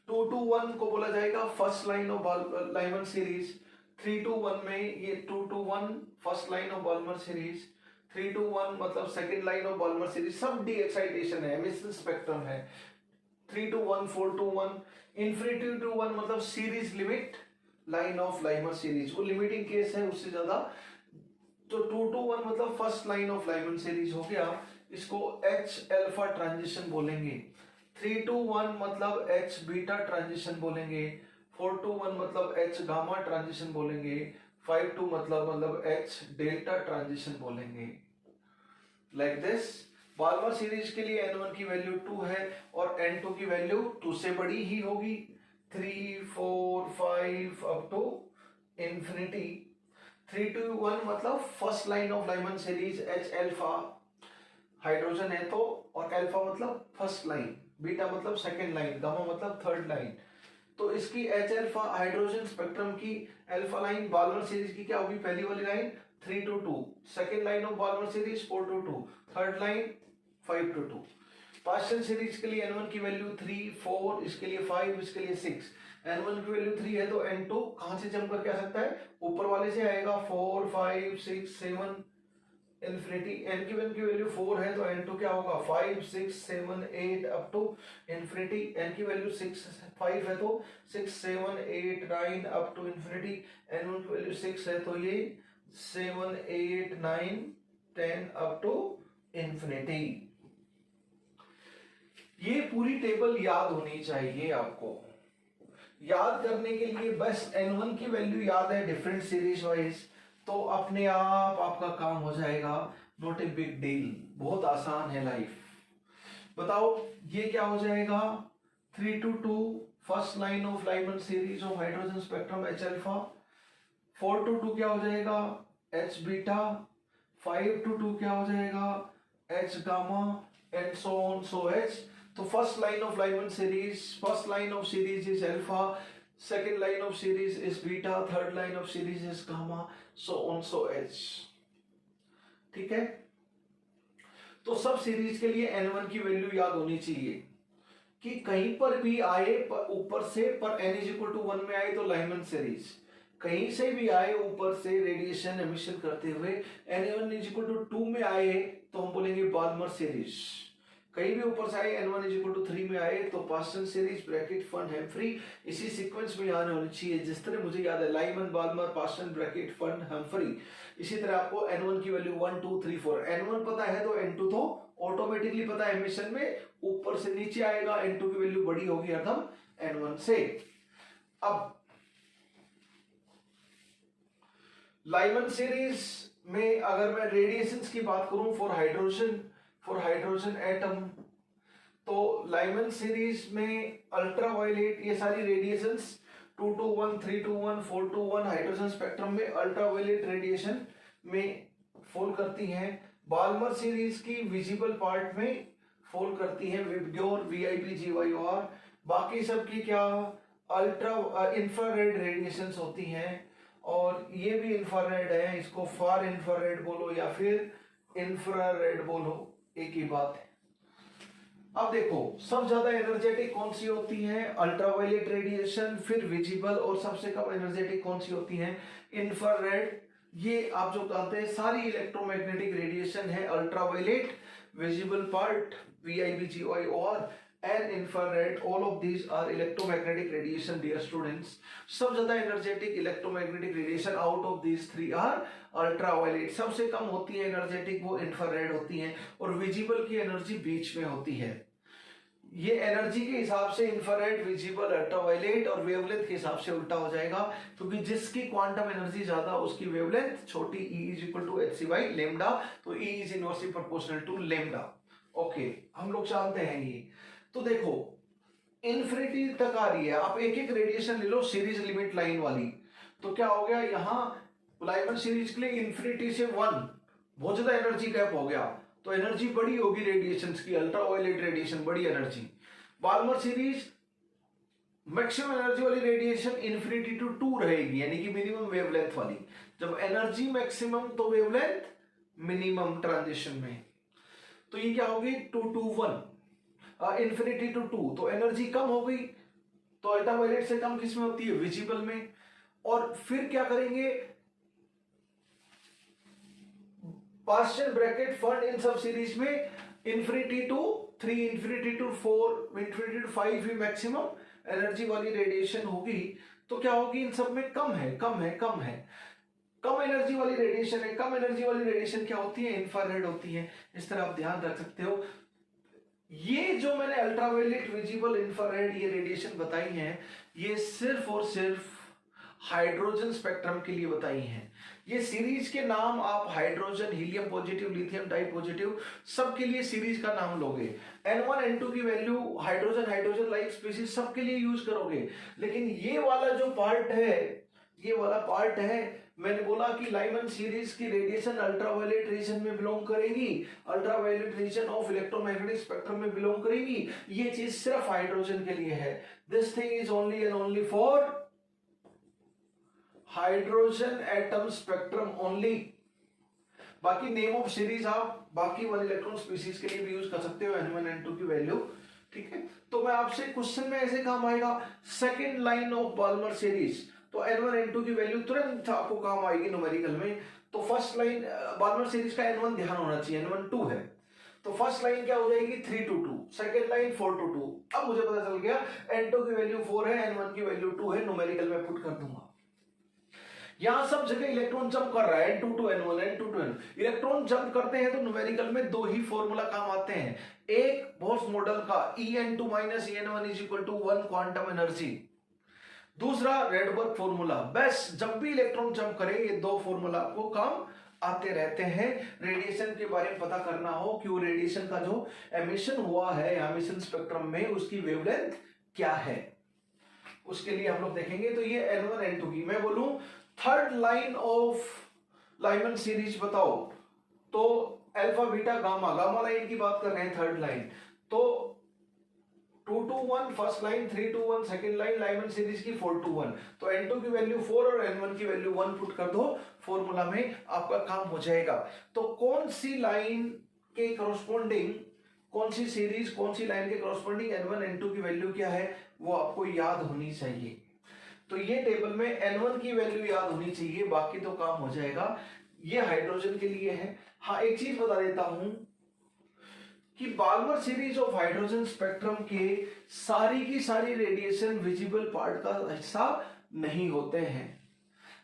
2 to 1 को बोला जाएगा first line of Lyman series, 3 to 1 में ये 2 to 1 first line of Balmer series, 3 to 1 मतलब second line of Balmer series, सब डी एक्साइटेशन है, एमिशन स्पेक्ट्रम है। 3 to 1 4 to 1 इन्फिनिटी टू 1 मतलब series limit line of Lyman series, वो limiting case है उससे ज्यादा। तो 2 to 1 मतलब first line of Lyman series हो गया, इसको H अल्फा ट्रांजिशन बोलेंगे। 3 to 1 मतलब H बीटा ट्रांजिशन बोलेंगे, 4 to 1 मतलब H गामा ट्रांजिशन बोलेंगे, 5 to मतलब H डेल्टा ट्रांजिशन बोलेंगे। लाइक दिस बाल्मर सीरीज के लिए n1 की वैल्यू 2 है और n2 की वैल्यू 2 से बड़ी ही होगी, 3 4 5 अप टू इंफिनिटी। 3 to 1 मतलब first line of Lyman series H alpha hydrogen है तो, और अल्फा मतलब फर्स्ट लाइन, बीटा मतलब सेकेंड लाइन, गामा मतलब थर्ड लाइन। तो इसकी H अल्फा हाइड्रोजन स्पेक्ट्रम की अल्फा लाइन बाल्मर सीरीज की क्या होगी, पहली वाली line 3 to 2, second line of Balmer series 4 to 2, third line 5 to 2। Paschen series के लिए n1 की वैल्यू 3 4, इसके लिए 5, इसके लिए 6। n1 की वैल्यू 3 है तो n2 कहां से जंप करके आ सकता है, ऊपर वाले से आएगा, 4 5 6 7 इंफिनिटी। n की वैल्यू 4 है तो n2 क्या होगा, 5 6 7 8 अप टू इंफिनिटी। n की वैल्यू 6 5 है तो 6 7 8 9 अप टू इंफिनिटी। n1 की वैल्यू 6 है तो ये 7 8 9 10 अप टू इंफिनिटी। ये पूरी टेबल याद होनी चाहिए आपको। याद करने के लिए बस n1 की वैल्यू याद है डिफरेंट सीरीज वाइज, तो अपने आप आपका काम हो जाएगा, नॉट ए बिग डील, बहुत आसान है लाइफ। बताओ ये क्या हो जाएगा, 3 to 2 first line of Lyman series of hydrogen spectrum H alpha, 4 to 2 क्या हो जाएगा H बीटा, 5 to 2 क्या हो जाएगा H gamma, and so on so H। तो first line of Lyman series, first line of series is alpha, second line of series is beta, third line of series is gamma, so on so H। ठीक है, तो सब series के लिए n1 की value याद होनी चाहिए कि कहीं पर भी आए ऊपर से, पर n इज इक्वल टू 1 में आए तो लाइमन सीरीज, कहीं से भी आए ऊपर से रेडिएशन एमिशन करते हुए n1 इज इक्वल टू 2 में आए तो हम बोलेंगे बाल्मर सीरीज। कहीं भी ऊपर से आए n1 इज इक्वल टू 3 में आए तो Paschen series, Brackett, Pfund, Humphrey, इसी सीक्वेंस में याद होनी चाहिए जिस तरह मुझे याद है, Lyman, Balmer, Paschen, Brackett, Pfund, Humphrey. इसी तरह आपको n1 की वैल्यू 1 2 3 4, n1 पता है तो n2 तो ऑटोमेटिकली पता है, एमिशन में ऊपर से नीचे आएगा, n2 की वैल्यू बड़ी होगी अर्थम n1 से। अब लाइमन सीरीज में अगर मैं रेडिएशंस की बात करूं फॉर हाइड्रोजन एटम, तो लाइमन सीरीज में अल्ट्रावायलेट, ये सारी radiations 2 to 1 3 to 1 4 to 1 hydrogen spectrum में अल्ट्रावायलेट रेडिएशन में फॉल करती हैं। बाल्मर सीरीज की विजिबल पार्ट में फॉल करती हैं, विबग्योर, VIP, GYOR। बाकी सब की क्या अल्ट्रा इंफ्रारेड रेडिएशंस होती हैं, और ये भी इंफ्रारेड है, इसको फार इंफ्रारेड बोलो या फिर इंफ्रारेड बोलो, एक ही बात है। अब देखो सब ज्यादा एनर्जेटिक कौन सी होती है, अल्ट्रावायलेट रेडिएशन, फिर विजिबल, और सबसे कम एनर्जेटिक कौन सी होती है, इंफ्रारेड। ये आप जो कहते हैं सारी इलेक्ट्रोमैग्नेटिक रेडिएशन है, ultraviolet, visible part VIBGYOR and infrared, all of these are electromagnetic radiation dear students. सब ज्यादा energetic electromagnetic radiation out of these three are ultraviolet, सबसे कम होती है एनर्जेटिक वो इंफ्रारेड होती है, और विजिबल की एनर्जी बीच में होती है। ये एनर्जी के हिसाब से इंफ्रारेड, विजिबल, अल्ट्रावायलेट और वेवलेंथ के हिसाब से उल्टा हो जाएगा, क्योंकि जिसकी क्वांटम एनर्जी ज्यादा उसकी वेवलेंथ छोटी, E is equal to hc by lambda, तो E is inversely proportional to lambda. Okay, हम लोग जानते हैं ये। तो देखो इन्फिनिटी तक आ रही है, आप एक एक रेडिएशन ले लो सीरीज लिमिट लाइन वाली, तो क्या हो गया यहां लाइमन सीरीज के लिए इन्फिनिटी से 1 बहुत ज्यादा एनर्जी गैप हो गया, तो एनर्जी बड़ी होगी रेडिएशन की, अल्ट्रावायलेट रेडिएशन बड़ी energy. Balmer series maximum energy वाली रेडिएशन इन्फिनिटी टू 2 रहेगी, यानी कि मिनिमम वेवलेंथ वाली। जब एनर्जी मैक्सिमम तो वेवलेंथ मिनिमम ट्रांजिशन में, तो ये क्या होगी 2 to 1, इन्फिनिटी टू 2, तो एनर्जी कम हो गई, तो अल्ट्रावायलेट से कम किस में होती है, विजिबल में। और फिर क्या करेंगे, पार्शियल ब्रैकेट फंड इन सब सीरीज में infinity to 3, infinity to 4, infinity to 5 भी मैक्सिमम एनर्जी वाली रेडिएशन होगी। तो क्या होगी, इन सब में कम है, कम है, कम है, कम एनर्जी वाली रेडिएशन है। कम एनर्जी वाली रेडिएशन क्या होती है, इंफ्रारेड होती है। इस तरह आप ध्यान रख सकते हो। ये जो मैंने अल्ट्रावायलेट, विजिबल, इंफ्रारेड ये रेडिएशन बताई हैं, ये सिर्फ और सिर्फ हाइड्रोजन स्पेक्ट्रम के लिए बताई हैं। ये सीरीज के नाम आप hydrogen, helium positive, lithium di positive, सबके लिए सीरीज का नाम लोगे। N1 N2 की value hydrogen, hydrogen like species सबके लिए यूज करोगे। लेकिन ये वाला जो पार्ट है, ये वाला पार्ट है, मैंने बोला कि लाइमन सीरीज की रेडिएशन अल्ट्रावायलेट रीजन में बिलोंग करेगी, ultraviolet region of electromagnetic spectrum में बिलोंग करेगी। ये चीज सिर्फ हाइड्रोजन के लिए है। This thing is only and only for hydrogen atom spectrum only. बाकी नेम ऑफ सीरीज आप बाकी 1 इलेक्ट्रॉन स्पीशीज के लिए भी यूज कर सकते हो, N1 N2 की वैल्यू, ठीक है। तो मैं आपसे क्वेश्चन में ऐसे काम आएगा, second line of Balmer series, तो N1 N2 की वैल्यू तुरंत आपको काम आएगी न्यूमेरिकल में। तो फर्स्ट लाइन बाल्मर सीरीज का N1 ध्यान होना चाहिए, N1 2 है, तो फर्स्ट लाइन क्या हो जाएगी 3 to 2, सेकेंड लाइन 4 to 2। अब मुझे पता चल गया N2 की वैल्यू 4 है, N1 की वैल्यू 2 है, न्यूमेरिकल में पुट कर दूंगा। यहां सब जगह इलेक्ट्रॉन जंप कर रहा है, N2 to N1, N2 to N। Electron jump करते हैं तो न्यूमेरिकल में 2 ही फॉर्मूला काम आते हैं। एक बोर्स मॉडल का En2 - En1 is equal to 1 quantum energy, दूसरा रेडबर्ग फॉर्मूला। बस जब भी इलेक्ट्रॉन जंप करे ये 2 फॉर्मूला आपको काम आते रहते हैं। रेडिएशन के बारे में पता करना हो कि वो रेडिएशन का जो एमिशन हुआ है एमिशन स्पेक्ट्रम में उसकी वेवलेंथ क्या है, उसके लिए हम लोग देखेंगे। तो ये N1 N2 की, मैं बोलूं third line of Lyman series बताओ, तो alpha beta gamma, gamma line की बात कर रहे हैं थर्ड लाइन, तो 2 to 1 first line, 3 to 1 second line, Lyman series की 4 to 1। तो N2 की वैल्यू 4 और N1 की वैल्यू 1 पुट कर दो फॉर्मूला में, आपका काम हो जाएगा। तो कौन सी लाइन के करस्पॉन्डिंग, कौन सी सीरीज, कौन सी लाइन के करस्पॉन्डिंग N1 N2 की वैल्यू क्या है वो आपको याद होनी चाहिए। तो ये टेबल में N1 की वैल्यू याद होनी चाहिए, बाकी तो काम हो जाएगा। ये हाइड्रोजन के लिए है। हाँ, एक चीज बता देता हूं कि Balmer series of hydrogen spectrum के सारी की सारी रेडिएशन विजिबल पार्ट का हिस्सा नहीं होते हैं।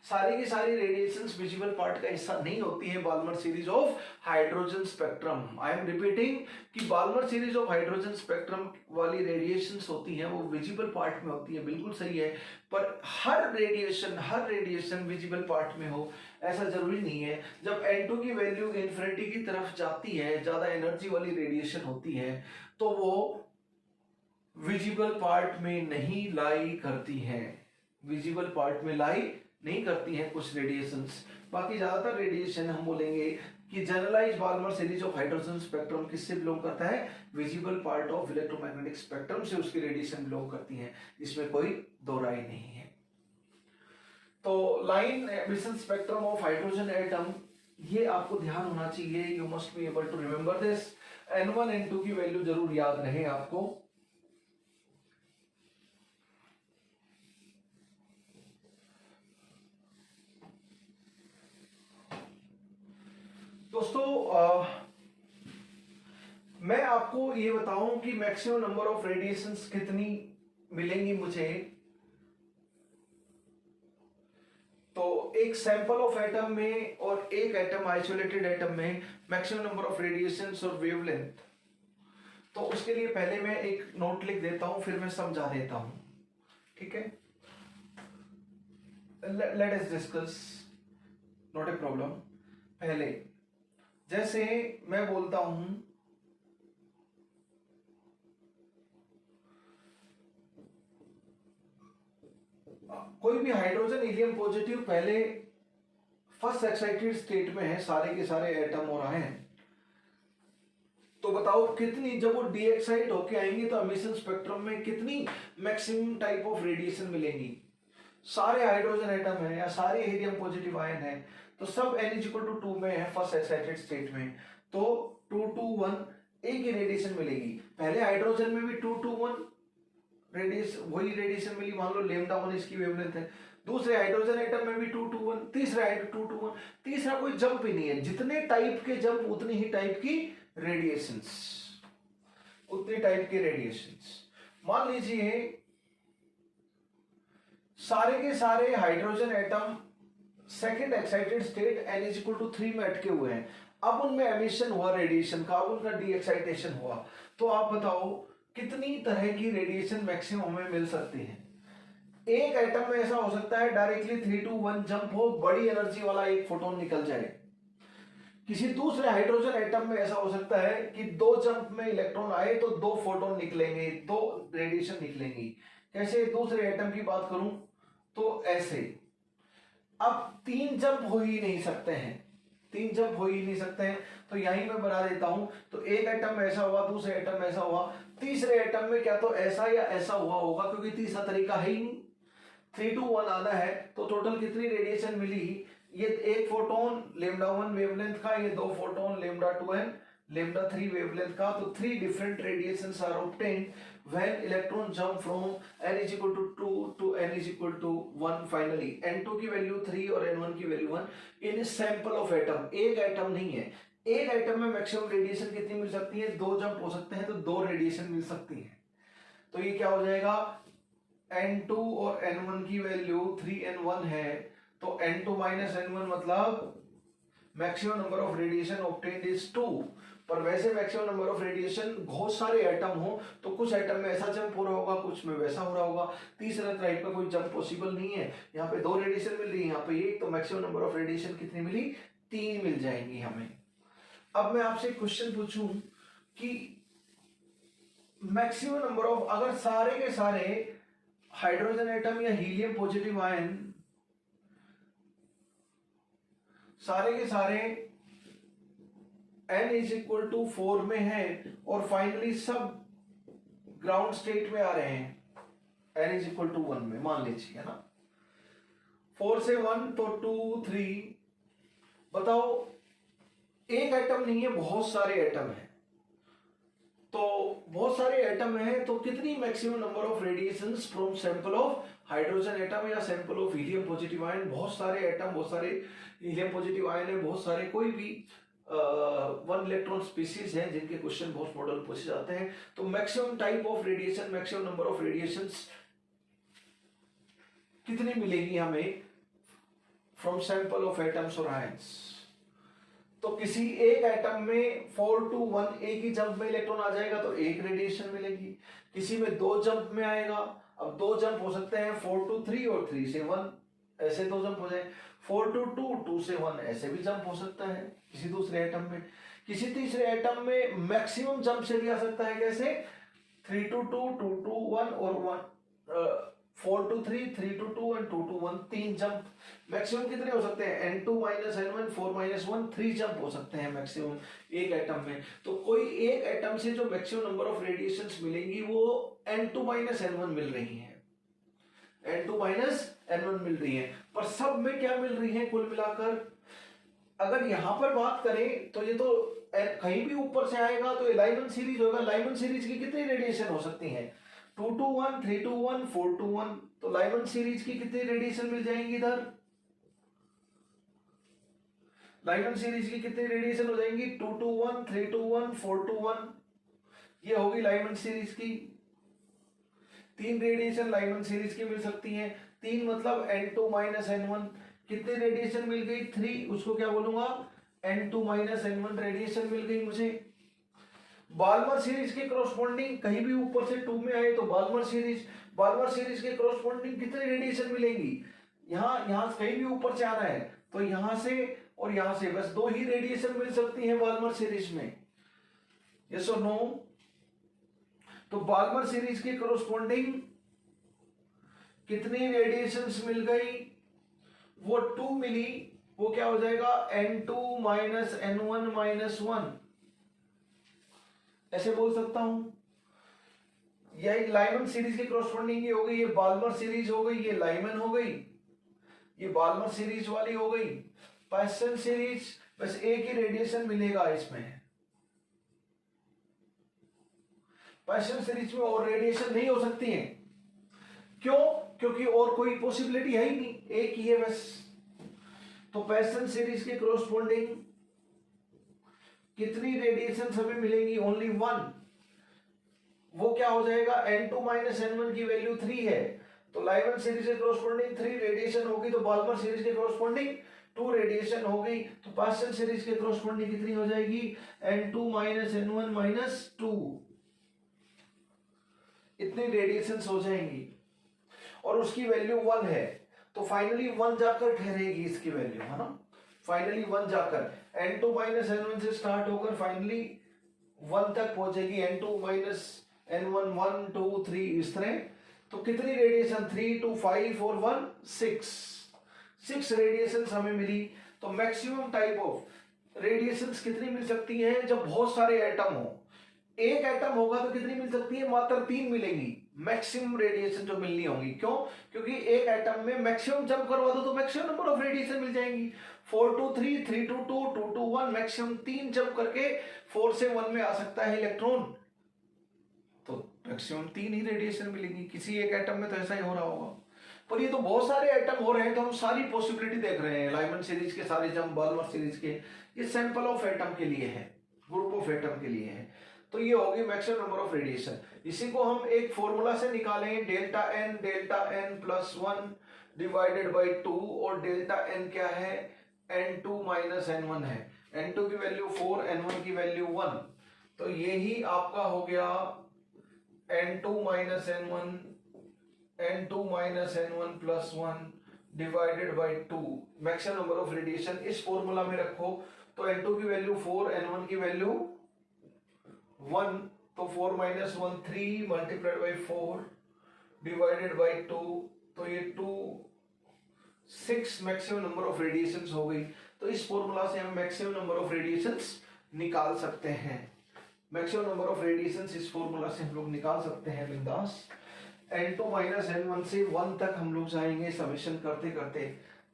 सारी की सारी रेडिएशंस विजिबल पार्ट का हिस्सा नहीं होती है Balmer series of hydrogen spectrum. I am repeating कि Balmer series of hydrogen spectrum वाली रेडिएशंस होती हैं वो विजिबल पार्ट में होती है, बिल्कुल सही है। पर हर रेडिएशन विजिबल पार्ट में हो ऐसा जरूरी नहीं है। जब N2 की वैल्यू इन्फिनिटी की तरफ जाती है, ज्यादा एनर्जी वाली रेडिएशन होती है, तो वो विजिबल पार्ट में नहीं लाई करती है, विजिबल पार्ट में लाई नहीं करती हैं कुछ रेडिएशंस। बाकी ज्यादातर रेडिएशन हम बोलेंगे कि generalise Balmer series of hydrogen spectrum किससे बिलोंग करता है, visible part of electromagnetic spectrum से उसकी रेडिएशन बिलोंग करती है, इसमें कोई दो राय नहीं है। तो line emission spectrum of hydrogen atom, ये आपको ध्यान होना चाहिए, you must be able to remember this. N1 N2 की वैल्यू जरूर याद रहे आपको। दोस्तों मैं आपको ये बताऊं कि मैक्सिमम नंबर ऑफ रेडिएशंस कितनी मिलेंगी मुझे। तो एक सैंपल ऑफ एटम में और एक एटम आइसोलेटेड एटम में मैक्सिमम नंबर ऑफ रेडिएशंस और वेवलेंथ, तो उसके लिए पहले मैं एक नोट लिख देता हूं, फिर मैं समझा देता हूं, ठीक है। Let us discuss, not a problem. पहले जैसे मैं बोलता हूं कोई भी हाइड्रोजन हीलियम पॉजिटिव पहले फर्स्ट एक्साइटेड स्टेट में है, सारे के सारे एटम हो रहे हैं, तो बताओ कितनी, जब वो डी एक्साइट होके आएंगे तो एमिशन स्पेक्ट्रम में कितनी मैक्सिमम टाइप ऑफ रेडिएशन मिलेंगी। सारे हाइड्रोजन एटम है या सारे हीलियम पॉजिटिव आयन है, तो सब n=2 में है फर्स्ट एक्साइटेड स्टेट में, तो 2 to 1 एक ही रेडिएशन मिलेगी। पहले हाइड्रोजन में भी 2 to 1 रेडिएशन, वही रेडिएशन मिली, मान लो λ1 इसकी वेवलेंथ है। दूसरे हाइड्रोजन एटम में भी 2 to 1, तीसरा 2 to 1, तीसरा कोई जंप ही नहीं है। जितने टाइप के जंप उतनी ही टाइप की रेडिएशंस, उतने टाइप के रेडिएशंस। मान लीजिए सारे के सारे hydrogen atom second excited state n=3 में अटके हुए हैं। अब उनमें एमिशन हुआ रेडिएशन का, अब उनका डी एक्साइटेशन हुआ, तो आप बताओ कितनी तरह की रेडिएशन मैक्सिमम हमें मिल सकती है। एक एटम में ऐसा हो सकता है डायरेक्टली 3 to 1 जंप हो, बड़ी एनर्जी वाला एक फोटोन निकल जाए। किसी दूसरे हाइड्रोजन एटम में ऐसा हो सकता है कि 2 जंप में इलेक्ट्रॉन आए तो 2 फोटोन निकलेंगे, 2 रेडिएशन निकलेंगी। कैसे दूसरे एटम की बात करूं तो ऐसे। अब 3 जंप हो ही नहीं सकते हैं, 3 जंप हो ही नहीं सकते हैं, तो यहीं मैं बना देता हूं। तो एक एटम में ऐसा हुआ, दूसरे एटम में ऐसा हुआ, तीसरे एटम में क्या तो ऐसा या ऐसा हुआ होगा, क्योंकि तीसरा तरीका है ही नहीं। 3 to 1 आना है तो टोटल कितनी रेडिएशन मिली, ये एक फोटोन λ1 वेवलेंथ का, ये 2 फोटोन λ2 एंड λ3 वेवलेंथ का, तो 3 different radiations are obtained when electron jump from n=2 to n=1 finally. n2 की वैल्यू 3 और n1 की value 1 in sample of atom. एक एटम नहीं है, एक एटम में मैक्सिमम रेडिएशन कितनी मिल सकती है, 2 जंप हो सकते हैं तो 2 रेडिएशन मिल सकती है। तो ये क्या हो जाएगा, n2 और n1 की वैल्यू 3 and 1 है, तो n2 minus n1 मतलब maximum number of radiation obtained is 2। पर वैसे मैक्सिमम नंबर ऑफ रेडिएशन बहुत सारे एटम हो तो कुछ एटम में ऐसा जंप हो रहा होगा, कुछ में वैसा हो रहा होगा, तीसरा टाइप का कोई जंप पॉसिबल नहीं है। यहाँ पे 2 रेडिएशन मिल रही है, यहाँ पे 1, तो मैक्सिमम नंबर ऑफ रेडिएशन कितनी मिली, 3 मिल जाएंगी हमें। अब मैं आपसे क्वेश्चन पूछूं कि मैक्सिमम नंबर ऑफ, अगर सारे के सारे हाइड्रोजन एटम या हीलियम पॉजिटिव आयन सारे के सारे n=4 में है और फाइनली सब ग्राउंड स्टेट में आ रहे हैं n=1 में, मान लीजिए, है ना। 4 से 1 तो 2 3, बताओ एक एटम नहीं है, बहुत सारे एटम है। तो बहुत सारे एटम है तो कितनी maximum number of radiations from sample of hydrogen atom या sample of helium positive ion. बहुत सारे एटम, बहुत सारे हीलियम पॉजिटिव आयन है, बहुत सारे, कोई भी 1 इलेक्ट्रॉन स्पीसीज है जिनके क्वेश्चन बहुत मॉडल पूछे जाते हैं। तो maximum type of radiation, maximum number of radiations कितनी मिलेगी हमें फ्रॉम सैंपल ऑफ एटम्स और आयंस। तो किसी एक एटम में 4 to 1 एक ही जंप में इलेक्ट्रॉन आ जाएगा तो 1 रेडिएशन मिलेगी। किसी में 2 जंप में आएगा, अब 2 जंप हो सकते हैं 4 to 3 और 3 से 1, ऐसे 2 जंप हो जाए। 4 to 2, 2 से 1 ऐसे भी जंप हो सकता है किसी दूसरे एटम में। किसी तीसरे एटम में मैक्सिमम जंप से भी आ सकता है, कैसे 3 to 2, 2 to 1 और 4 to 3, 3 to 2 and 2 to 1, 3 jump. Maximum कितने हो सकते हैं, n2 minus n1, 4 minus 1, 3 jump हो सकते हैं मैक्सिमम एक एटम में। तो कोई एक एटम से जो मैक्सिमम नंबर ऑफ रेडिएशंस मिलेंगी वो n2 minus n1 मिल रही है, n2 minus n1 मिल रही है। पर सब में क्या मिल रही है कुल मिलाकर, अगर यहां पर बात करें तो ये तो कहीं भी ऊपर से आएगा तो ये लाइमन सीरीज होगा। लाइमन सीरीज की कितनी रेडिएशन हो सकती है? 2 to 1, 3 to 1, 4 to 1। तो लाइमन सीरीज की कितनी रेडिएशन मिल जाएंगी इधर? लाइमन सीरीज की कितनी रेडिएशन हो जाएंगी? 2 to 1, 3 to 1, 4 to 1। ये होगी लाइमन सीरीज की। 3 रेडिएशन लाइमन सीरीज की मिल सकती हैं। 3 मतलब N2 माइनस N1। कितनी रेडिएशन मिल गई? 3। उसको क्या बोलूंगा? N2 माइनस N1 रेडिएशन मिल गई मुझे। बाल्मर सीरीज के कॉरस्पॉन्डिंग कहीं भी ऊपर से 2 में आए तो बाल्मर सीरीज के कॉरस्पॉन्डिंग कितनी रेडिएशन मिलेंगी? यहां कहीं भी ऊपर से आना है तो यहां से और यहां से बस 2 ही रेडिएशन मिल सकती है बाल्मर सीरीज में। यस और नो? तो बाल्मर सीरीज के कॉरस्पॉन्डिंग कितनी रेडिएशंस मिल गई? वो 2 मिली। वो क्या हो जाएगा? N2 minus N1 minus 1। ऐसे बोल सकता हूं। यह लाइमन सीरीज के कॉरस्पॉन्डिंग ये हो गई, ये बाल्मर सीरीज हो गई, ये लाइमन हो गई, ये बाल्मर सीरीज वाली हो गई। पाइसन सीरीज बस एक ही रेडिएशन मिलेगा इसमें। पाइसन सीरीज में और रेडिएशन नहीं हो सकती है। क्यों? क्योंकि और कोई पॉसिबिलिटी है ही नहीं, एक ही है बस। तो पाइसन सीरीज के कॉरस्पॉन्डिंग कितनी रेडिएशन हमें मिलेंगी? ओनली 1। वो क्या हो जाएगा? N2 माइनस N1 की वैल्यू 3 है तो लाइमन सीरीज के कॉरस्पॉन्डिंग 3 रेडिएशन होगी। तो बाल्मर सीरीज के कॉरस्पॉन्डिंग 2 रेडिएशन हो गई। तो पाइसन सीरीज के कॉरस्पॉन्डिंग कितनी हो जाएगी? N2 minus N1 minus 2। इतनी रेडिएशंस हो जाएंगी और उसकी वैल्यू 1 है। तो फाइनली 1 जाकर ठहरेगी इसकी वैल्यू, है ना? फाइनली 1 जाकर N2 माइनस N1 से स्टार्ट होकर फाइनली 1 तक पहुंचेगी। N2 माइनस N1 1 2 3 इस तरह। तो कितनी रेडिएशन? 3 2 5 और 1 6 रेडिएशन हमें मिली। तो मैक्सिमम टाइप ऑफ रेडिएशंस कितनी मिल सकती हैं? जब बहुत सारे एटम हो। एक एटम होगा तो कितनी मिल सकती है? मात्र 3 मिलेंगी मैक्सिमम रेडिएशन जो मिलनी होगी। क्यों? क्योंकि एक एटम में मैक्सिमम जंप करवा दो तो मैक्सिमम नंबर ऑफ रेडिएशन मिल जाएंगी। 4 to 3, 3 to 2, 2 to 1, maximum 3 jump करके 4 से 1 में आ सकता है इलेक्ट्रॉन। तो मैक्सिमम 3 ही रेडिएशन मिलेगी। किसी एक एटम में तो ऐसा ही हो रहा होगा, पर ये तो बहुत सारे एटम हो रहे हैं तो हम सारी पॉसिबिलिटी देख रहे हैं। लाइमन सीरीज के सारे जंप, बाल्मर सीरीज के, ये सैंपल ऑफ एटम के लिए है, ग्रुप ऑफ एटम के लिए है। तो ये होगी मैक्सिमम नंबर ऑफ रेडिएशन। इसी को हम एक फॉर्मूला से निकालें, delta n plus 1 divided by 2। और डेल्टा एन क्या है? N2 माइनस N1 है। N2 की वैल्यू 4, N1 की वैल्यू 1। तो ये ही आपका हो गया N2 minus N1 plus 1 divided by 2। Maximum number of radiation इस फॉर्मूला में रखो। तो N2 की वैल्यू 4, N1 की वैल्यू 1। तो 4 minus 1 3 multiplied by 4 divided by 2। तो ये 2 6 मैक्सिमम नंबर ऑफ रेडिएशंस हो गई। तो इस फॉर्मूला से हम मैक्सिमम नंबर ऑफ रेडिएशंस निकाल सकते हैं। मैक्सिमम नंबर ऑफ रेडिएशंस इस फॉर्मूला से हम लोग निकाल सकते हैं बिंदास। N2 माइनस N1 से 1 तक हम लोग जाएंगे समेशन करते करते।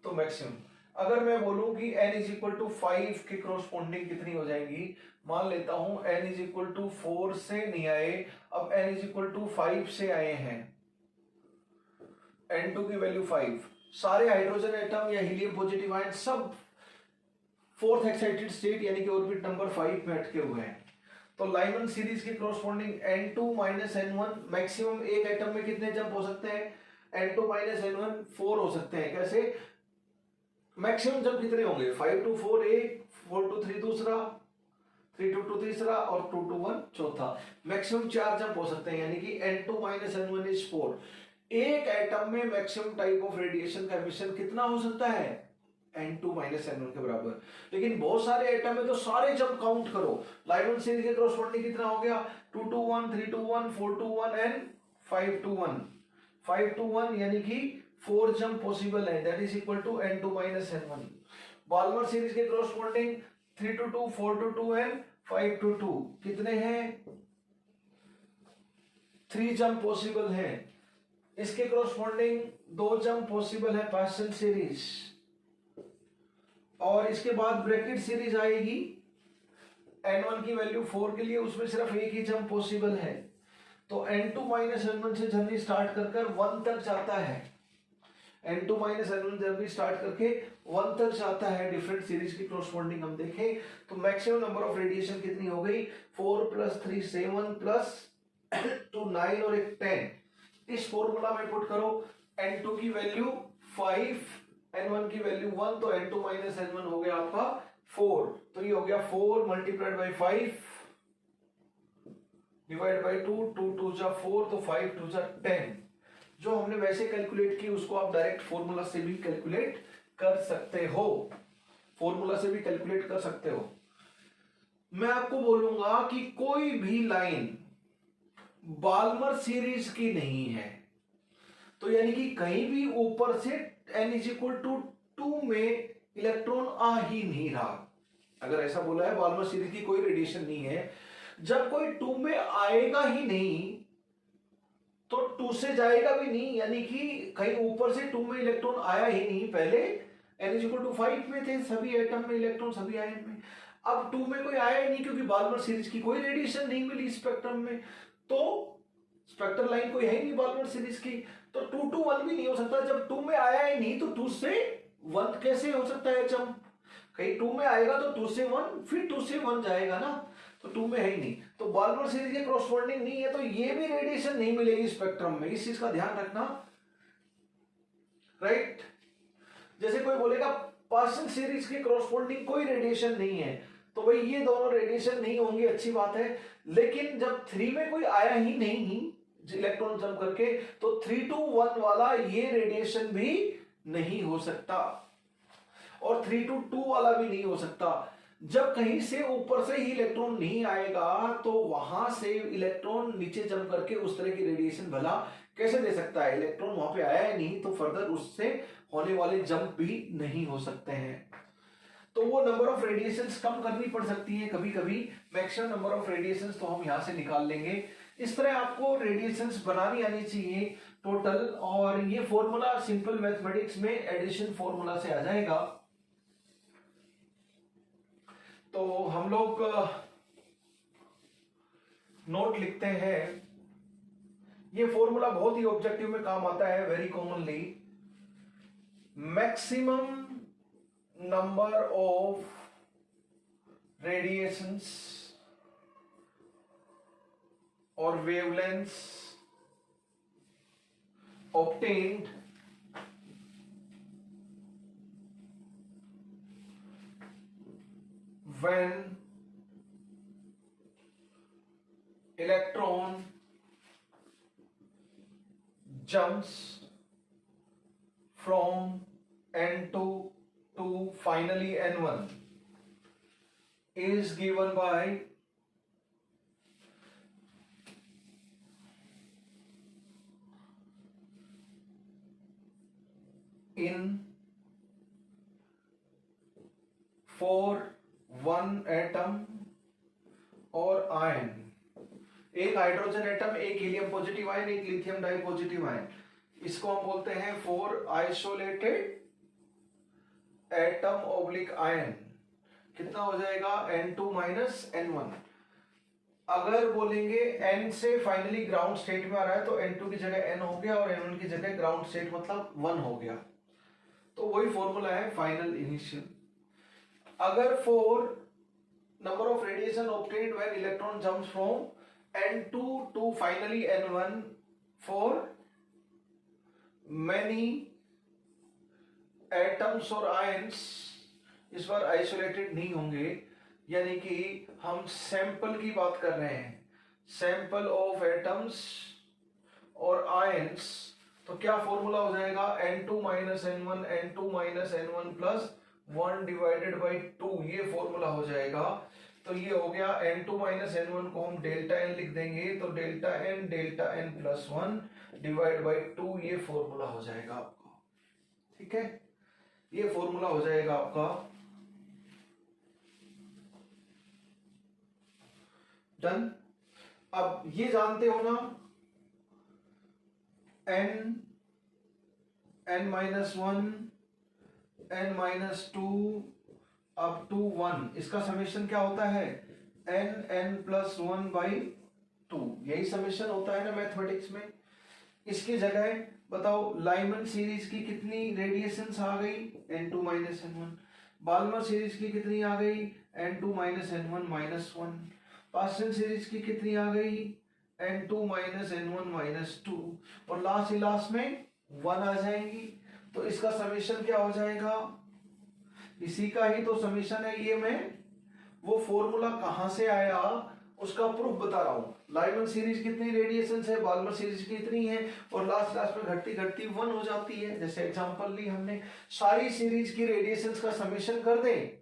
तो मैक्सिमम अगर मैं बोलूं कि n इज इक्वल टू 5 के कॉरस्पॉन्डिंग कितनी हो जाएंगी? मान लेता हूं n इज इक्वल टू 4 से नहीं आए, अब n इज इक्वल टू 5 से आए हैं। N2 की वैल्यू 5। सारे हाइड्रोजन एटम या हीलियम पॉजिटिव आयन सब 4th एक्साइटेड स्टेट यानी कि ऑर्बिट नंबर 5 में अटके हुए हैं। तो लाइमन सीरीज के corresponding N2 minus N1 maximum एक एटम में कितने जंप हो सकते हैं? N2 माइनस N1 4 हो सकते हैं। कैसे? मैक्सिमम जंप कितने होंगे? 5 to 4 एक, 4 to 3 दूसरा, 3 to 2 तीसरा और 2 to 1 चौथा। मैक्सिमम 4 जंप हो सकते हैं यानी कि N2 माइनस N1 इज 4। एक एटम में मैक्सिमम टाइप ऑफ रेडिएशन का एमिशन कितना हो सकता है? N2 माइनस N1 के बराबर। लेकिन बहुत सारे एटम है तो सारे जंप काउंट करो। लाइमन सीरीज के कॉरस्पॉन्डिंग कितना हो गया? 2 to 1, 3 to 1, 4 to 1 and 5 to 1। 5 to 1 यानी कि 4 जंप पॉसिबल है, that is equal to N2 minus N1। Balmer series के corresponding 3 to 2, 4 to 2 and 5 to 2 कितने हैं? 3 जंप पॉसिबल है। इसके कॉरस्पॉन्डिंग 2 जंप पॉसिबल है पाइसन सीरीज। और इसके बाद ब्रैकेट सीरीज आएगी n1 की वैल्यू 4 के लिए उसमें सिर्फ एक ही जंप पॉसिबल है, तो n2 माइनस n1 से जर्नी स्टार्ट कर 1 तक जाता है। n2 minus n1 journey start करके 1 तक जाता है। डिफरेंट सीरीज की क्रॉसपोंडिंग हम देखें तो मैक्सिमम नंबर ऑफ रेडिएशन कितनी हो गई, 4 + 3 7 + 2 9 और एक 10। इस फॉर्मूला में पुट करो, n2 की वैल्यू 5, n1 की वैल्यू 1, तो n2 माइनस n1 हो गया आपका 4। तो ये हो गया 4 × 5 डिवाइड बाई 2, 2 2 जा 4, तो 5 2 जा 10। जो हमने वैसे कैलकुलेट की उसको आप डायरेक्ट फॉर्मूला से भी कैलकुलेट कर सकते हो, फॉर्मूला से भी कैलकुलेट कर सकते हो। मैं आपको बोलूंगा कि कोई भी लाइन बाल्मर सीरीज की नहीं है, तो यानी कि कहीं भी ऊपर से n = 2 में इलेक्ट्रॉन आ ही नहीं रहा। अगर ऐसा बोला है बाल्मर सीरीज की कोई रेडिएशन नहीं है, जब कोई 2 में आएगा ही नहीं तो 2 से जाएगा भी नहीं, यानी कि कहीं ऊपर से 2 में इलेक्ट्रॉन आया ही नहीं। पहले n = 5 में थे सभी एटम में इलेक्ट्रॉन, सभी आयन में। अब 2 में कोई आया ही नहीं क्योंकि बाल्मर सीरीज की कोई रेडिएशन नहीं मिली स्पेक्ट्रम में, तो स्पेक्ट्रल लाइन कोई है ही नहीं बाल्मर सीरीज की, तो 2 to 1 भी नहीं हो सकता। जब 2 में आया ही नहीं तो 2 से 1 कैसे हो सकता है जंप? कहीं 2 में आएगा तो 2 से 1, फिर 2 से 1 जाएगा ना, तो 2 में है ही नहीं, तो बाल्मर सीरीज के क्रॉसपोंडिंग नहीं है, तो ये भी रेडिएशन नहीं मिलेगी स्पेक्ट्रम में। इस चीज का ध्यान रखना, राइट। जैसे कोई बोलेगा पार्शियल सीरीज के क्रॉसपोंडिंग कोई रेडिएशन नहीं है, तो भाई ये दोनों रेडिएशन नहीं होंगे, अच्छी बात है। लेकिन जब 3 में कोई आया ही नहीं इलेक्ट्रॉन जंप करके, तो 3 to 1 वाला ये रेडिएशन भी नहीं हो सकता, और 3 to 2 वाला भी नहीं हो सकता। जब कहीं से ऊपर से ही इलेक्ट्रॉन नहीं आएगा तो वहां से इलेक्ट्रॉन नीचे जंप करके उस तरह की रेडिएशन भला कैसे दे सकता है? इलेक्ट्रॉन वहां पे आया है नहीं, तो फर्दर उससे होने वाले जंप भी नहीं हो सकते हैं। तो वो नंबर ऑफ रेडिएशंस कम करनी पड़ सकती है कभी कभी, मैक्सिमम नंबर ऑफ रेडिएशंस तो हम यहां से निकाल लेंगे। इस तरह आपको रेडिएशंस बनानी आनी चाहिए टोटल, और ये फॉर्मूला सिंपल मैथमेटिक्स में एडिशन फॉर्मूला से आ जाएगा। तो हम लोग नोट लिखते हैं, ये फॉर्मूला बहुत ही ऑब्जेक्टिव में काम आता है, very commonly. Maximum number of radiations और wavelengths obtained when electron jumps from n2 to finally n1 is given by in for one atom और आयन, एक हाइड्रोजन एटम, एक हीलियम पॉजिटिव आयन, एक लिथियम डाई पॉजिटिव आयन, इसको हम बोलते हैं 4 isolated atom oblique ion. कितना हो जाएगा? n2 minus n1। अगर बोलेंगे n से फाइनली ग्राउंड स्टेट में आ रहा है तो n2 की जगह n हो गया और n1 की जगह ग्राउंड स्टेट मतलब 1 हो गया, तो वही फॉर्मूला है फाइनल इनिशियल। अगर for number of radiation obtained when electron jumps from n2 to finally n1 for many atoms और आयंस, इस बार आइसोलेटेड नहीं होंगे, यानी कि हम सैंपल की बात कर रहे हैं, सैंपल ऑफ एटम्स और आयंस, तो क्या फॉर्मूला हो जाएगा? n2 minus n1 n2 minus n1 plus 1 divided by 2, ये फॉर्मूला हो जाएगा। तो ये हो गया n2 माइनस n1 को हम डेल्टा n लिख देंगे, तो delta n plus 1 divide by 2, ये फॉर्मूला हो जाएगा आपका। ठीक है, ये फॉर्मूला हो जाएगा आपका। डन। अब ये जानते हो ना, n minus 1 n minus 2 up to 1, इसका समेशन क्या होता है? n+1/2, यही समेशन होता है ना मैथमेटिक्स में। इसकी जगह बताओ लाइमन सीरीज की कितनी रेडिएशंस आ गई, n2 - n1। बाल्मर सीरीज की कितनी आ गई, n2 - n1 - 1। पास्टन सीरीज की कितनी आ गई, n2 - n1 - 2। और लास्ट में 1 आ जाएंगी। तो इसका समेशन क्या हो जाएगा, इसी का ही तो समेशन है ये। मैं वो फॉर्मूला कहां से आया उसका प्रूफ बता रहा हूं। लाइमन सीरीज कितनी रेडिएशन है, बाल्मर सीरीज की इतनी है, और लास्ट में घटती घटती 1 हो जाती है। जैसे एग्जांपल ली हमने, सारी सीरीज की रेडिएशन का समेशन कर दें।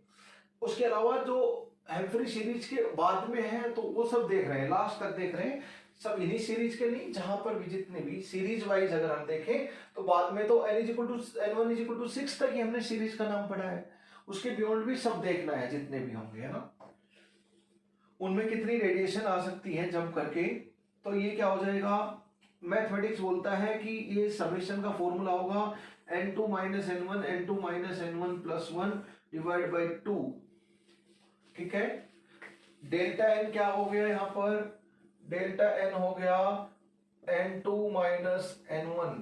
उसके अलावा जो हेम्फ्री सीरीज के बाद में है तो वो सब देख रहे हैं, लास्ट तक देख रहे हैं, सब इन्हीं सीरीज के नहीं, जहां पर भी जितने भी सीरीज वाइज अगर हम देखें तो बाद में तो n=n1 = 6 तक ही हमने सीरीज का नाम पढ़ा है। उसके बियॉन्ड भी सब देखना है, जितने भी होंगे, है ना, उनमें कितनी रेडिएशन आ सकती है जंप करके। तो ये क्या हो जाएगा, मैथमेटिक्स बोलता है कि ये समेशन का फॉर्मूला होगा n2 - n1 n2 - n1 + 1 / 2। ठीक है, डेल्टा n क्या हो गया यहाँ पर, डेल्टा n हो गया n2 - n1,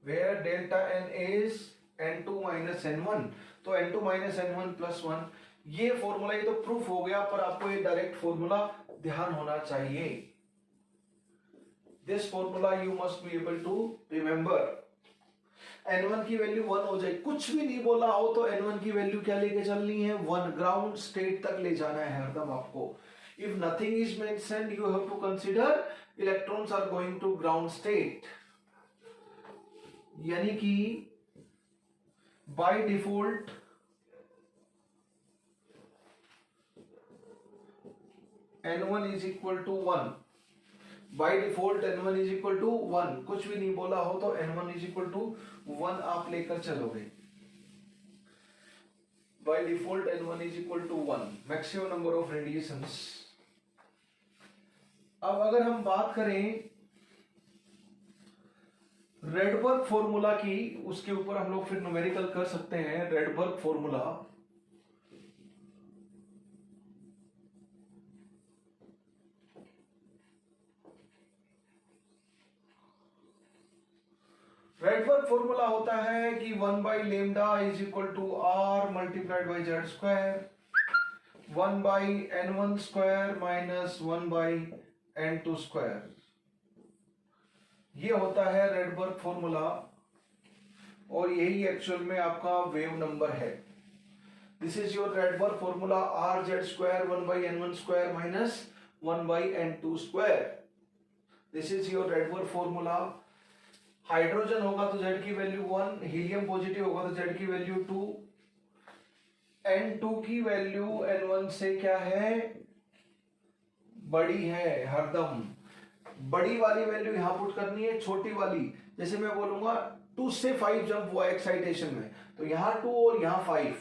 where delta n is n2 - n1। तो n2 - n1 + 1, ये फॉर्मूला, ये तो प्रूफ हो गया, पर आपको ये डायरेक्ट फॉर्मूला ध्यान होना चाहिए। This formula you must be able to remember. n1 की वैल्यू 1 हो जाए, कुछ भी नहीं बोला हो तो n1 की वैल्यू क्या लेके चलनी है, 1, ग्राउंड स्टेट तक ले जाना है हरदम आपको। If nothing is mentioned you have to consider electrons are going to ground state, यानी कि by default n1 = 1, by default n1 = 1, कुछ भी नहीं बोला हो तो n1 = 1 आप लेकर चलोगे। By default n1 = 1, maximum number of radiations. अब अगर हम बात करें रेडबर्ग फॉर्मूला की, उसके ऊपर हम लोग फिर न्यूमेरिकल कर सकते हैं। रेडबर्ग फॉर्मूला, रेडबर्ग फॉर्मूला होता है कि 1/λ = r × z², 1/n1² - 1/n2²। ये होता है रेडबर्ग फॉर्मूला, और यही एक्चुअल में आपका वेव नंबर है। This is your Rydberg formula, rz² 1/n1² - 1/n2²। This is your Rydberg formula. Hydrogen होगा तो z की वैल्यू 1, हीलियम पॉजिटिव होगा तो z की वैल्यू 2, n2 की वैल्यू n1 से क्या है, बड़ी है हरदम। बड़ी वाली वैल्यू यहां पुट करनी है, छोटी वाली, जैसे मैं बोलूंगा 2 से 5 जंप हुआ एक्साइटेशन में, तो यहाँ 2 और यहाँ 5,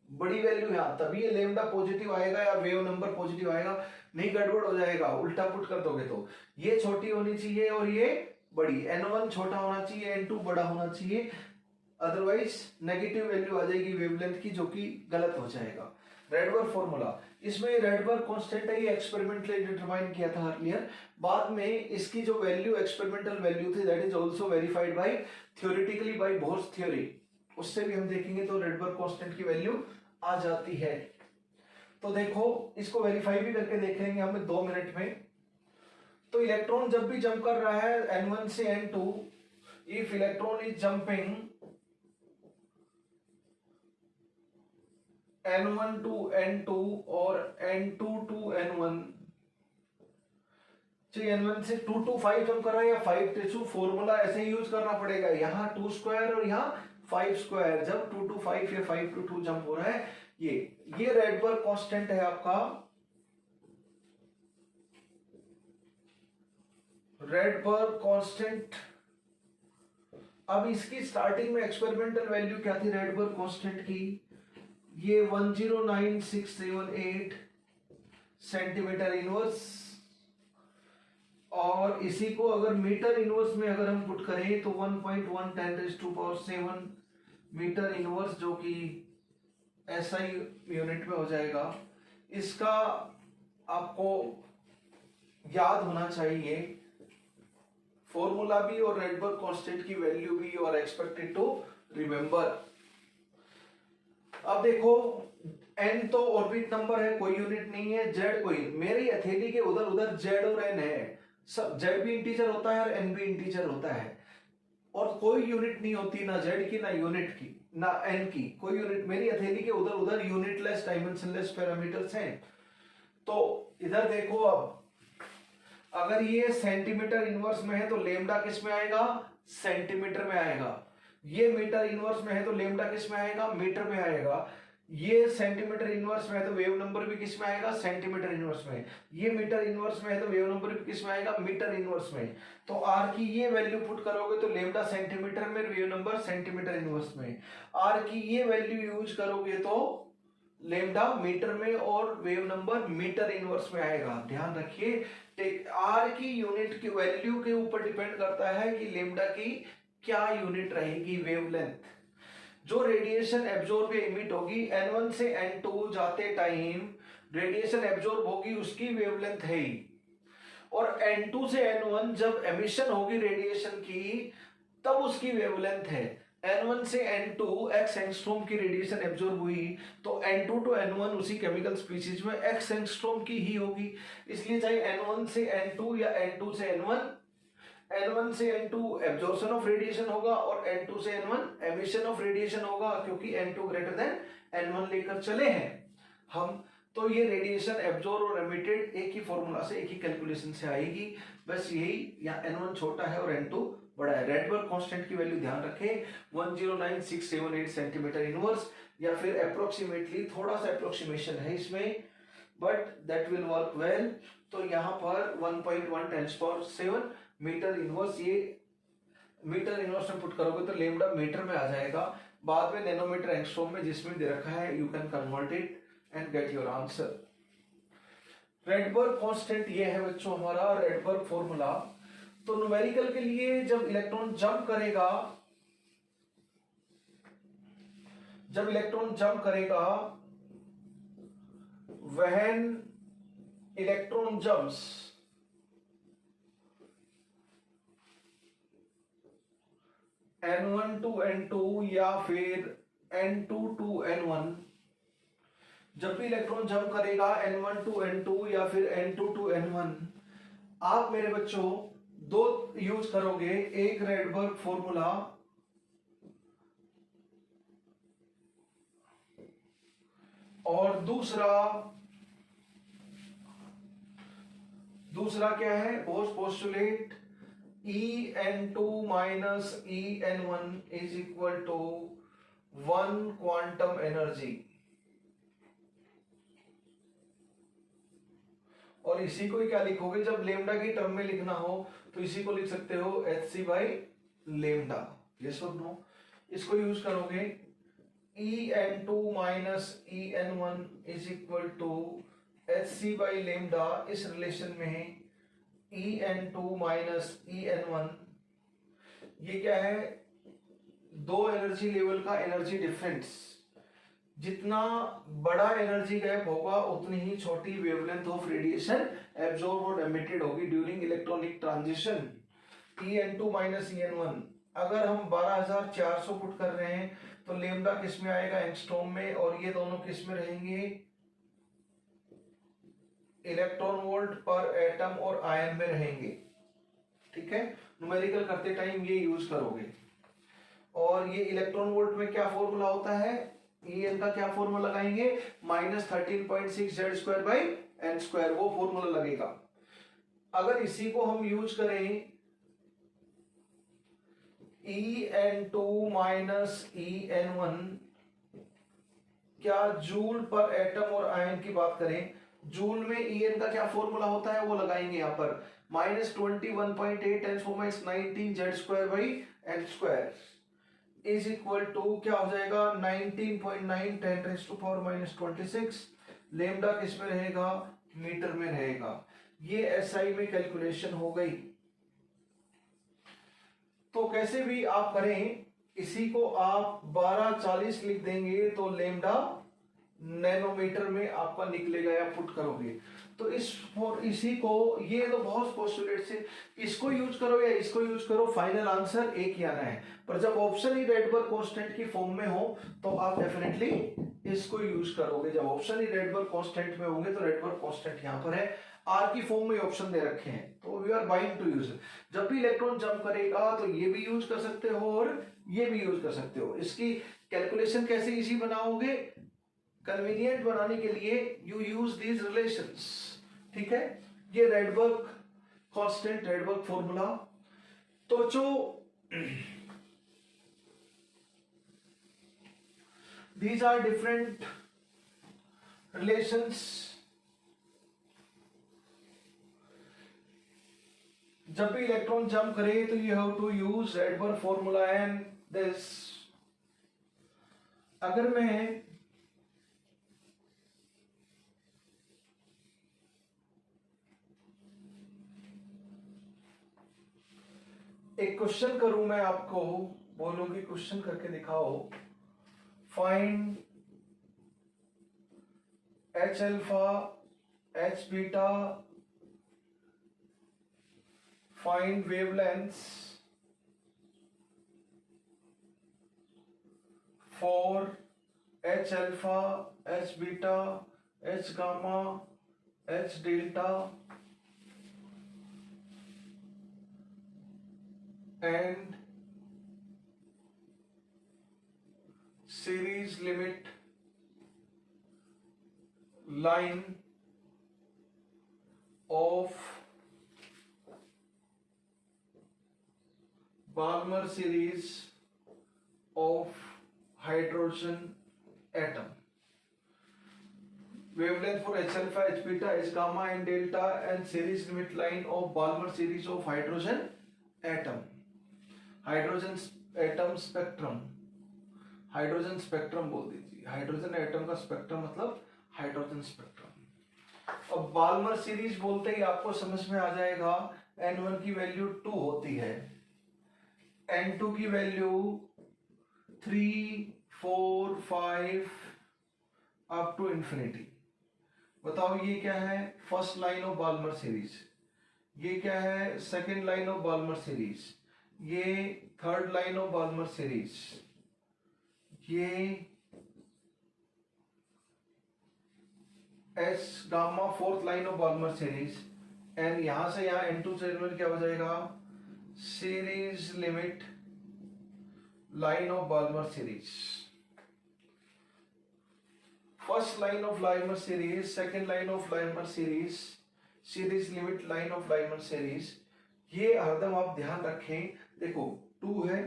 बड़ी वैल्यू यहाँ, तभी ये लेमडा पॉजिटिव आएगा या वेव नंबर पॉजिटिव आएगा, नहीं गड़बड़ हो जाएगा उल्टा पुट कर दोगे तो। ये छोटी होनी चाहिए और ये बड़ी, n1 छोटा होना चाहिए, n2 बड़ा होना चाहिए, अदरवाइज नेगेटिव वैल्यू आ जाएगी वेवलेंथ की, जो कि गलत हो जाएगा। रेडबर्ग फॉर्मूला, इसमें रेडबर्ग कांस्टेंट है, ये एक्सपेरिमेंटली डिटरमाइन किया था अर्लियर। बाद में इसकी जो वैल्यू, एक्सपेरिमेंटल वैल्यू थी, that is also verified by theoretically by Bohr's theory, उससे भी हम देखेंगे तो रेडबर्ग कांस्टेंट की वैल्यू आ जाती है। तो देखो, इसको वेरीफाई भी करके देखेंगे हमें 2 मिनट में। तो इलेक्ट्रॉन जब भी जंप कर रहा है n1 से n2, if electron is jumping n1 to n2 और n2 to n1, चाहिए n1 से 2 to 5 जंप कर रहा है या 5 to 2, फॉर्मूला ऐसे ही यूज करना पड़ेगा, यहाँ 2² और यहाँ 5², जब 2 to 5 या 5 to 2 जंप हो रहा है, ये रेडबर्ग कांस्टेंट है आपका, रेडबर्ग कांस्टेंट। अब इसकी स्टार्टिंग में एक्सपेरिमेंटल वैल्यू क्या थी रेडबर्ग कांस्टेंट की, ये 109678 सेंटीमीटर इनवर्स, और इसी को अगर मीटर इनवर्स में अगर हम पुट करें तो 1.1 × 10⁻⁷ मीटर इनवर्स, जो कि SI यूनिट में हो जाएगा। इसका आपको याद होना चाहिए, फॉर्मूला भी और रेडबर्ग कांस्टेंट की वैल्यू भी, और एक्सपेक्टेड टू रिमेंबर। अब देखो n तो ऑर्बिट नंबर है, कोई यूनिट नहीं है, z कोई, मेरी हथेली के उधर उधर z और n है, सब z भी इंटीजर होता है और n भी इंटीजर होता है, और कोई यूनिट नहीं होती ना z की ना यूनिट की ना n की, कोई यूनिट, मेरी हथेली के उधर उधर यूनिटलेस डायमेंशनलेस पैरामीटर्स हैं। तो इधर देखो, अब अगर ये सेंटीमीटर इनवर्स में है तो लेमडा किस में आएगा, सेंटीमीटर में आएगा। ये मीटर इनवर्स में है तो लेमडा किस में आएगा, मीटर में आएगा। ये सेंटीमीटर इनवर्स में है तो वेव नंबर भी किस में आएगा, सेंटीमीटर इनवर्स में। ये मीटर इनवर्स में है तो वेव नंबर भी किस में आएगा, मीटर इनवर्स में। तो आर की ये वैल्यू पुट करोगे तो लेमडा सेंटीमीटर में, वेव नंबर सेंटीमीटर इनवर्स में। आर की ये वैल्यू यूज करोगे तो लेमडा मीटर में और वेव नंबर मीटर इनवर्स में आएगा। ध्यान रखिए, आर की यूनिट की वैल्यू के ऊपर डिपेंड करता है कि लेमडा की क्या यूनिट रहेगी, वेवलेंथ। जो रेडिएशन एब्जॉर्ब या इमिट होगी n1 से n2 जाते टाइम रेडिएशन एब्जॉर्ब होगी, उसकी वेवलेंथ है ही, और n2 से n1 जब एमिशन होगी रेडिएशन की तब उसकी वेवलेंथ है। n1 से n2 x एंगस्ट्रॉम की रेडिएशन एब्जॉर्ब हुई तो n2 टू n1 उसी केमिकल स्पीशीज में x एंगस्ट्रॉम की ही होगी। इसलिए चाहे n1 से n2 या n2 से n1, n1 से n2 एब्जॉर्प्शन ऑफ रेडिएशन होगा और n2 से n1 एमिशन ऑफ रेडिएशन होगा, क्योंकि n2 ग्रेटर देन n1 लेकर चले हैं हम। तो ये रेडिएशन एब्जॉर्ब और एमिटेड एक ही फॉर्मूला से, एक ही कैलकुलेशन से आएगी, बस यही। यहाँ n1 छोटा है और n2 बड़ा है। रेडबर्ग कांस्टेंट की वैल्यू ध्यान रखें 109678 सेंटीमीटर इनवर्स, या फिर अप्रोक्सीमेटली, थोड़ा सा अप्रोक्सीमेशन है इसमें, but that will work well. तो यहाँ पर 1.1 10⁷ मीटर इनवर्स, ये मीटर इनवर्स में पुट करोगे तो लेमडा मीटर में आ जाएगा, बाद में नैनोमीटर एंगस्ट्रॉम में जिसमें दे रखा है, you can convert it and gate your answer. Rydberg constant ये है बच्चों हमारा रेडबर्ग फॉर्मूला। तो न्यूमेरिकल के लिए जब इलेक्ट्रॉन जंप करेगा, जब इलेक्ट्रॉन जंप करेगा, when electron jumps n1 to n2 या फिर n2 टू n1, जब भी इलेक्ट्रॉन जंप करेगा n1 टू n2 या फिर n2 टू n1, आप मेरे बच्चों दो यूज करोगे, एक रेडबर्ग फॉर्मूला और दूसरा क्या है, postulate En2 minus En1 is equal to 1 quantum energy, और इसी को ही क्या लिखोगे, जब लेमडा की टर्म में लिखना हो तो इसी को लिख सकते हो hc बाई लेमडा, यस और नो। इसको यूज करोगे En2 minus En1 is equal to hc by lambda, इस रिलेशन में En2 minus En1, ये क्या है, दो एनर्जी लेवल का एनर्जी डिफरेंस। जितना बड़ा एनर्जी गैप होगा उतनी ही छोटी वेवलेंथ ऑफ रेडिएशन एब्जॉर्ब और एमिटेड होगी during electronic transition. En2 minus En1, अगर हम 12400 पुट कर रहे हैं तो लेमडा किस में आएगा, एंगस्ट्रॉम में, और ये दोनों किस में रहेंगे, इलेक्ट्रॉन वोल्ट पर एटम और आयन में रहेंगे। ठीक है, न्यूमेरिकल करते टाइम ये यूज करोगे। और ये इलेक्ट्रॉन वोल्ट में क्या फॉर्मूला होता है, En का क्या फॉर्मूला लगाएंगे, -13.6 Z² बाई n², वो फॉर्मूला लगेगा। अगर इसी को हम यूज करें En2 minus En1, क्या जूल पर एटम और आयन की बात करें, जूल में En का क्या फॉर्मूला होता है वो लगाएंगे यहाँ पर, -21.8 10⁻⁹ 19 Z² by n² is equal to क्या हो जाएगा, 19.9 10⁻⁻26। लेमडा किस में रहेगा, मीटर में रहेगा। ये SI में कैलकुलेशन हो गई। तो कैसे भी आप करें, इसी को आप 1240 लिख देंगे तो लेमडा नैनोमीटर में आपका निकलेगा या पुट करोगे। तो इसी को, ये तो बहुत पोस्टुलेट से, इसको यूज करो या इसको यूज करो, फाइनल आंसर एक ही आना है। पर जब ऑप्शन ही रेडबर्ग कांस्टेंट की फॉर्म में हो तो आप डेफिनेटली इसको यूज करोगे। जब ऑप्शन ही रेडबर्ग कांस्टेंट में होंगे तो रेडबर्ग कांस्टेंट यहाँ पर है, आर की फॉर्म में ऑप्शन दे रखे हैं, तो we are buying to use. जब भी इलेक्ट्रॉन जंप करेगा तो ये भी यूज कर सकते हो और ये भी यूज कर सकते हो। इसकी कैलकुलेशन कैसे इजी बनाओगे, कन्वीनियंट बनाने के लिए यू यूज दीज रिलेशंस, ठीक है। ये रेडबर्ग कांस्टेंट, रेडबर्ग फॉर्मूला। तो जो these are different relations। जब भी इलेक्ट्रॉन जंप करे तो you have to use Rydberg formula and this. अगर मैं एक क्वेश्चन करूं, मैं आपको बोलूं कि क्वेश्चन करके दिखाओ, find H alpha H beta, find wavelengths for H alpha H beta H gamma H delta and series limit line of Balmer series of hydrogen atom, wavelength for H alpha, H beta, H gamma and delta and series limit line of Balmer series of hydrogen atom। Hydrogen atom spectrum, hydrogen spectrum बोल दीजिए, hydrogen atom का spectrum मतलब hydrogen spectrum. अब Balmer series बोलते ही आपको समझ में आ जाएगा, N1 की वैल्यू 2 होती है, N2 की वैल्यू 3, 4, 5 अप टू इंफिनिटी। बताओ ये क्या है, first line of Balmer series, ये क्या है second line of Balmer series, ये third line of Balmer series, ये एस gamma fourth line of Balmer series, and यहां से यहां N2 से N1 क्या हो जाएगा, series limit line of Balmer series. First line of Balmer series, second line of Balmer series, series limit line of Balmer series. ये हरदम आप ध्यान रखें। देखो 2 है,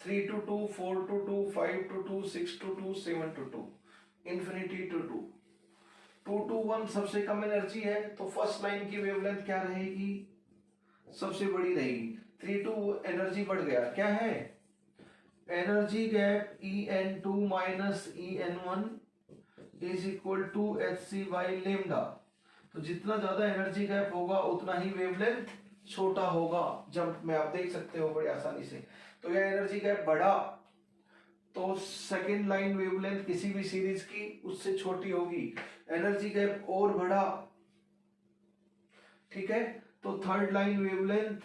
3 to 2, 4 to 2, 5 to 2, 6 to 2, 7 to 2, infinity to 2, 2 to 1 सबसे कम एनर्जी है, तो फर्स्ट लाइन की वेवलेंथ क्या रहेगी, सबसे बड़ी रहेगी। 3 to एनर्जी बढ़ गया, क्या है energy gap En2 minus En1 is equal to hc by lambda. तो जितना ज्यादा एनर्जी गैप होगा उतना ही वेवलेंथ छोटा होगा जंप में, आप देख सकते हो बड़ी आसानी से। तो यह एनर्जी गैप बढ़ा तो सेकेंड लाइन वेवलेंथ किसी भी सीरीज की उससे छोटी होगी, एनर्जी गैप और बढ़ा, ठीक है, तो थर्ड लाइन वेवलेंथ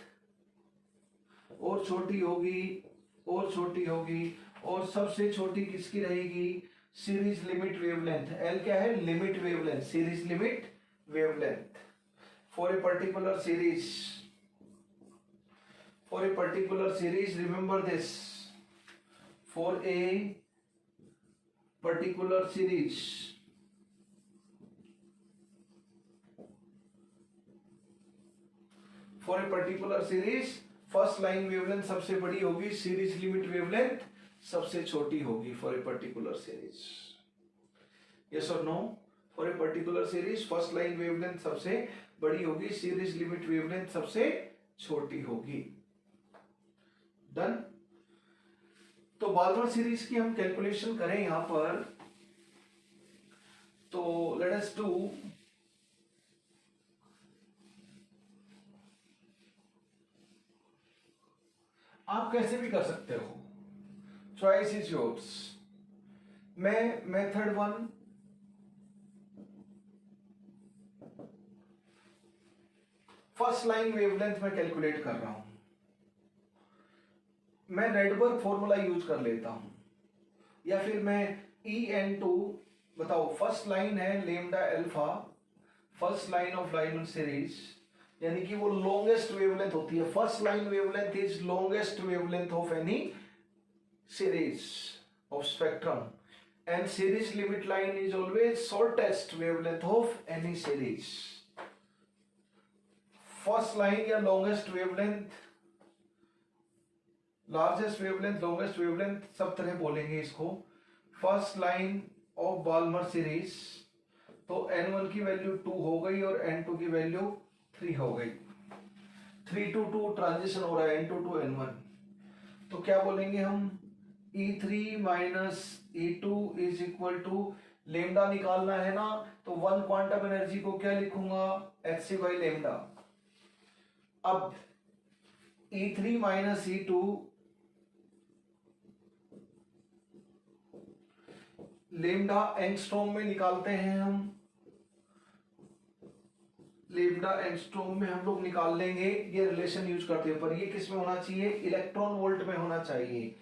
और छोटी होगी और छोटी होगी, और सबसे छोटी किसकी रहेगी, सीरीज लिमिट वेवलेंथ। एल क्या है, limit wavelength, series limit wavelength for a particular series, for a particular series, remember this, for a particular series, for a particular series first line wavelength सबसे बड़ी होगी, सीरीज लिमिट वेवलेंथ सबसे छोटी होगी for a particular series. Yes और no, for a particular series first line wavelength सबसे बड़ी होगी, सीरीज लिमिट वेवलेंथ सबसे छोटी होगी। डन। तो बाल्मर सीरीज की हम कैलकुलेशन करें यहां पर, तो लेट अस डू, आप कैसे भी कर सकते हो, चॉइस इज योर्स। मैं मेथड 1 फर्स्ट लाइन वेवलेंथ में कैलकुलेट कर रहा हूं। मैं रेडबर्ग फॉर्मूला यूज कर लेता हूं, या फिर मैं En2 बताओ, फर्स्ट लाइन है lambda alpha, first line of Lyman series, यानी कि वो लॉन्गेस्ट वेवलेंथ होती है। First line wavelength is longest wavelength of any series of spectrum, and series limit line is always shortest wavelength of any series. First line या longest wavelength, largest wavelength, longest wavelength सब तरह बोलेंगे इसको। First line of Balmer series, तो n1 की value 2 हो गई और n2 की वैल्यू 3 हो गई। 3 to 2 ट्रांजिशन हो रहा है n2 to n1, तो क्या बोलेंगे हम, E3 minus E2 is equal to, lambda निकालना है ना, तो 1 क्वांटम एनर्जी को क्या लिखूंगा, hc बाई लेमडा। अब E3 minus E2 lambda angstrom में निकालते हैं हम, लेमडा एंगस्ट्रॉम में हम लोग निकाल लेंगे, ये रिलेशन यूज करते हैं, पर ये किस में होना चाहिए, इलेक्ट्रॉन वोल्ट में होना चाहिए।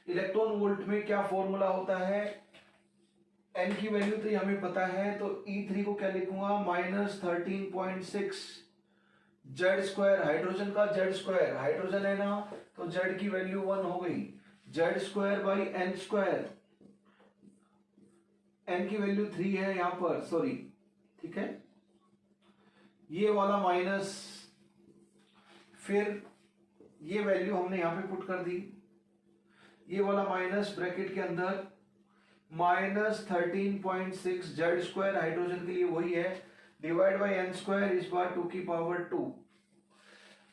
इलेक्ट्रॉन वोल्ट में क्या फॉर्मूला होता है, n की वैल्यू तो हमें पता है, तो E3 को क्या लिखूंगा, माइनस 13.6 जेड स्क्वायर, हाइड्रोजन का जेड स्क्वायर, हाइड्रोजन है ना, तो जेड की वैल्यू 1 हो गई, Z square by n square, n की वैल्यू 3 है यहां पर, सॉरी, ठीक है, ये वाला माइनस, फिर ये वैल्यू हमने यहां पे पुट कर दी, ये वाला माइनस ब्रैकेट के अंदर माइनस 13.6 जेड स्क्वायर, हाइड्रोजन के लिए वही है, डिवाइड बाई एन स्क्वायर इस बार 2 की पावर 2।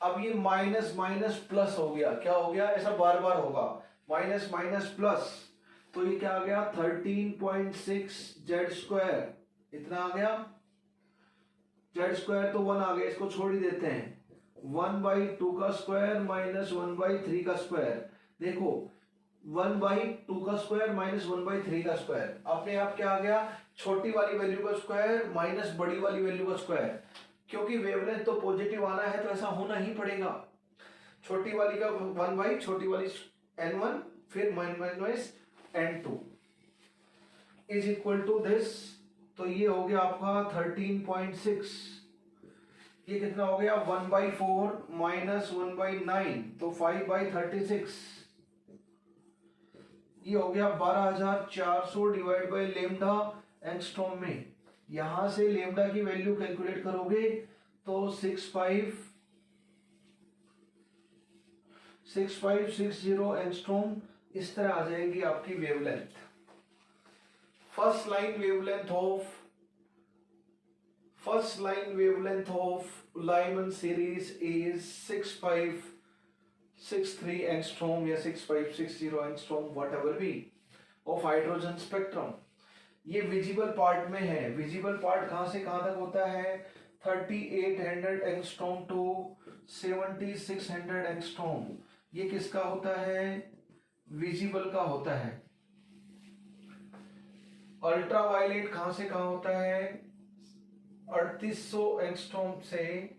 अब ये माइनस माइनस प्लस हो गया, क्या हो गया, ऐसा बार बार होगा, माइनस माइनस प्लस, तो ये क्या आ गया, 13.6 जेड स्क्वायर, इतना आ गया, जेड स्क्वायर तो 1 आ गया, इसको छोड़ ही देते हैं, 1/2 का स्क्वायर माइनस 1/3 का स्क्वायर, देखो 1/2 का स्क्वायर माइनस 1/3 का स्क्वायर, अपने आप क्या आ गया, छोटी वाली वैल्यू का स्क्वायर माइनस बड़ी वाली वैल्यू का स्क्वायर, क्योंकि वेवलेंथ तो पॉजिटिव आना है तो ऐसा होना ही पड़ेगा, छोटी वाली का 1 छोटी वाली n1, फिर minus n2 is equal to this, तो ये हो गया आपका 13.6, ये कितना हो गया, 1/4 माइनस 1/9, तो 5/36, ये हो गया 12,400 डिवाइड बाई लेमडा एंगस्ट्रॉम में। यहां से लेमडा की वैल्यू कैलकुलेट करोगे तो 6560 एंगस्ट्रॉम इस तरह आ जाएगी आपकी wavelength. First line wavelength of Lyman series is 6563 angstrom या 6560 angstrom, whatever B, of hydrogen spectrum. ये विजिबल पार्ट में है, विजिबल पार्ट कहां से कहां तक होता है, 3800 एंगस्ट्रॉम टू 7600 एंगस्ट्रॉम, ये किसका होता है, विजिबल का होता है। अल्ट्रावायलेट कहां से कहां होता है, 3800 एंगस्ट्रॉम से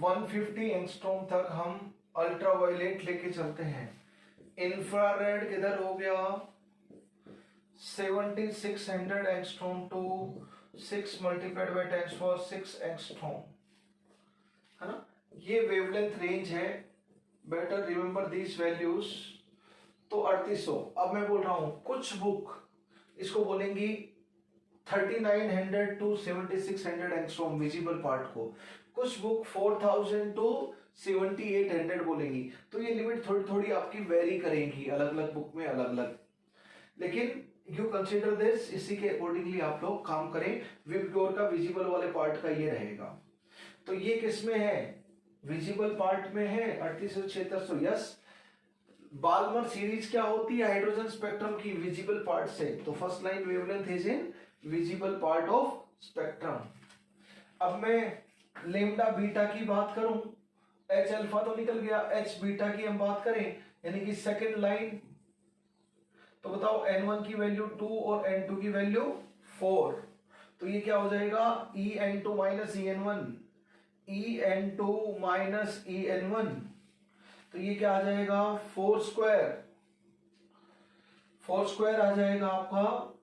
150 एंगस्ट्रॉम तक हम अल्ट्रावायलेट लेके चलते हैं। इंफ्रारेड किधर हो गया, 7600 angstrom to 6 multiplied by 10⁶ angstrom, है ना, ये वेवलेंथ रेंज है, बेटर रिमेंबर दीज वैल्यूज। तो 3800, अब मैं बोल रहा हूं कुछ बुक इसको बोलेंगी 3900 टू 7600 एंगस्ट्रॉम विजिबल पार्ट को, कुछ बुक 4000 टू 7800 बोलेंगी, तो ये लिमिट थोड़ी थोड़ी आपकी वेरी करेगी, अलग अलग बुक में अलग अलग, लेकिन यू कंसीडर दिस, इसी के अकॉर्डिंगली आप लोग काम करें। विबग्योर का विजिबल वाले पार्ट का ये रहेगा, तो ये किस में है, विजिबल पार्ट में है 3800 यस। बाल्मर सीरीज क्या होती है, हाइड्रोजन स्पेक्ट्रम की विजिबल पार्ट से, तो first line wavelength is in visible part of spectrum. अब मैं लेमडा बीटा की बात करूं, एच अल्फा तो निकल गया, एच बीटा की हम बात करें यानी कि सेकंड लाइन। तो बताओ n1 की वैल्यू 2 और n2 की वैल्यू 4, तो ये क्या हो जाएगा en2 minus en1, en2 minus en1, तो ये क्या आ जाएगा 4 स्क्वायर, 4 स्क्वायर आ जाएगा आपका।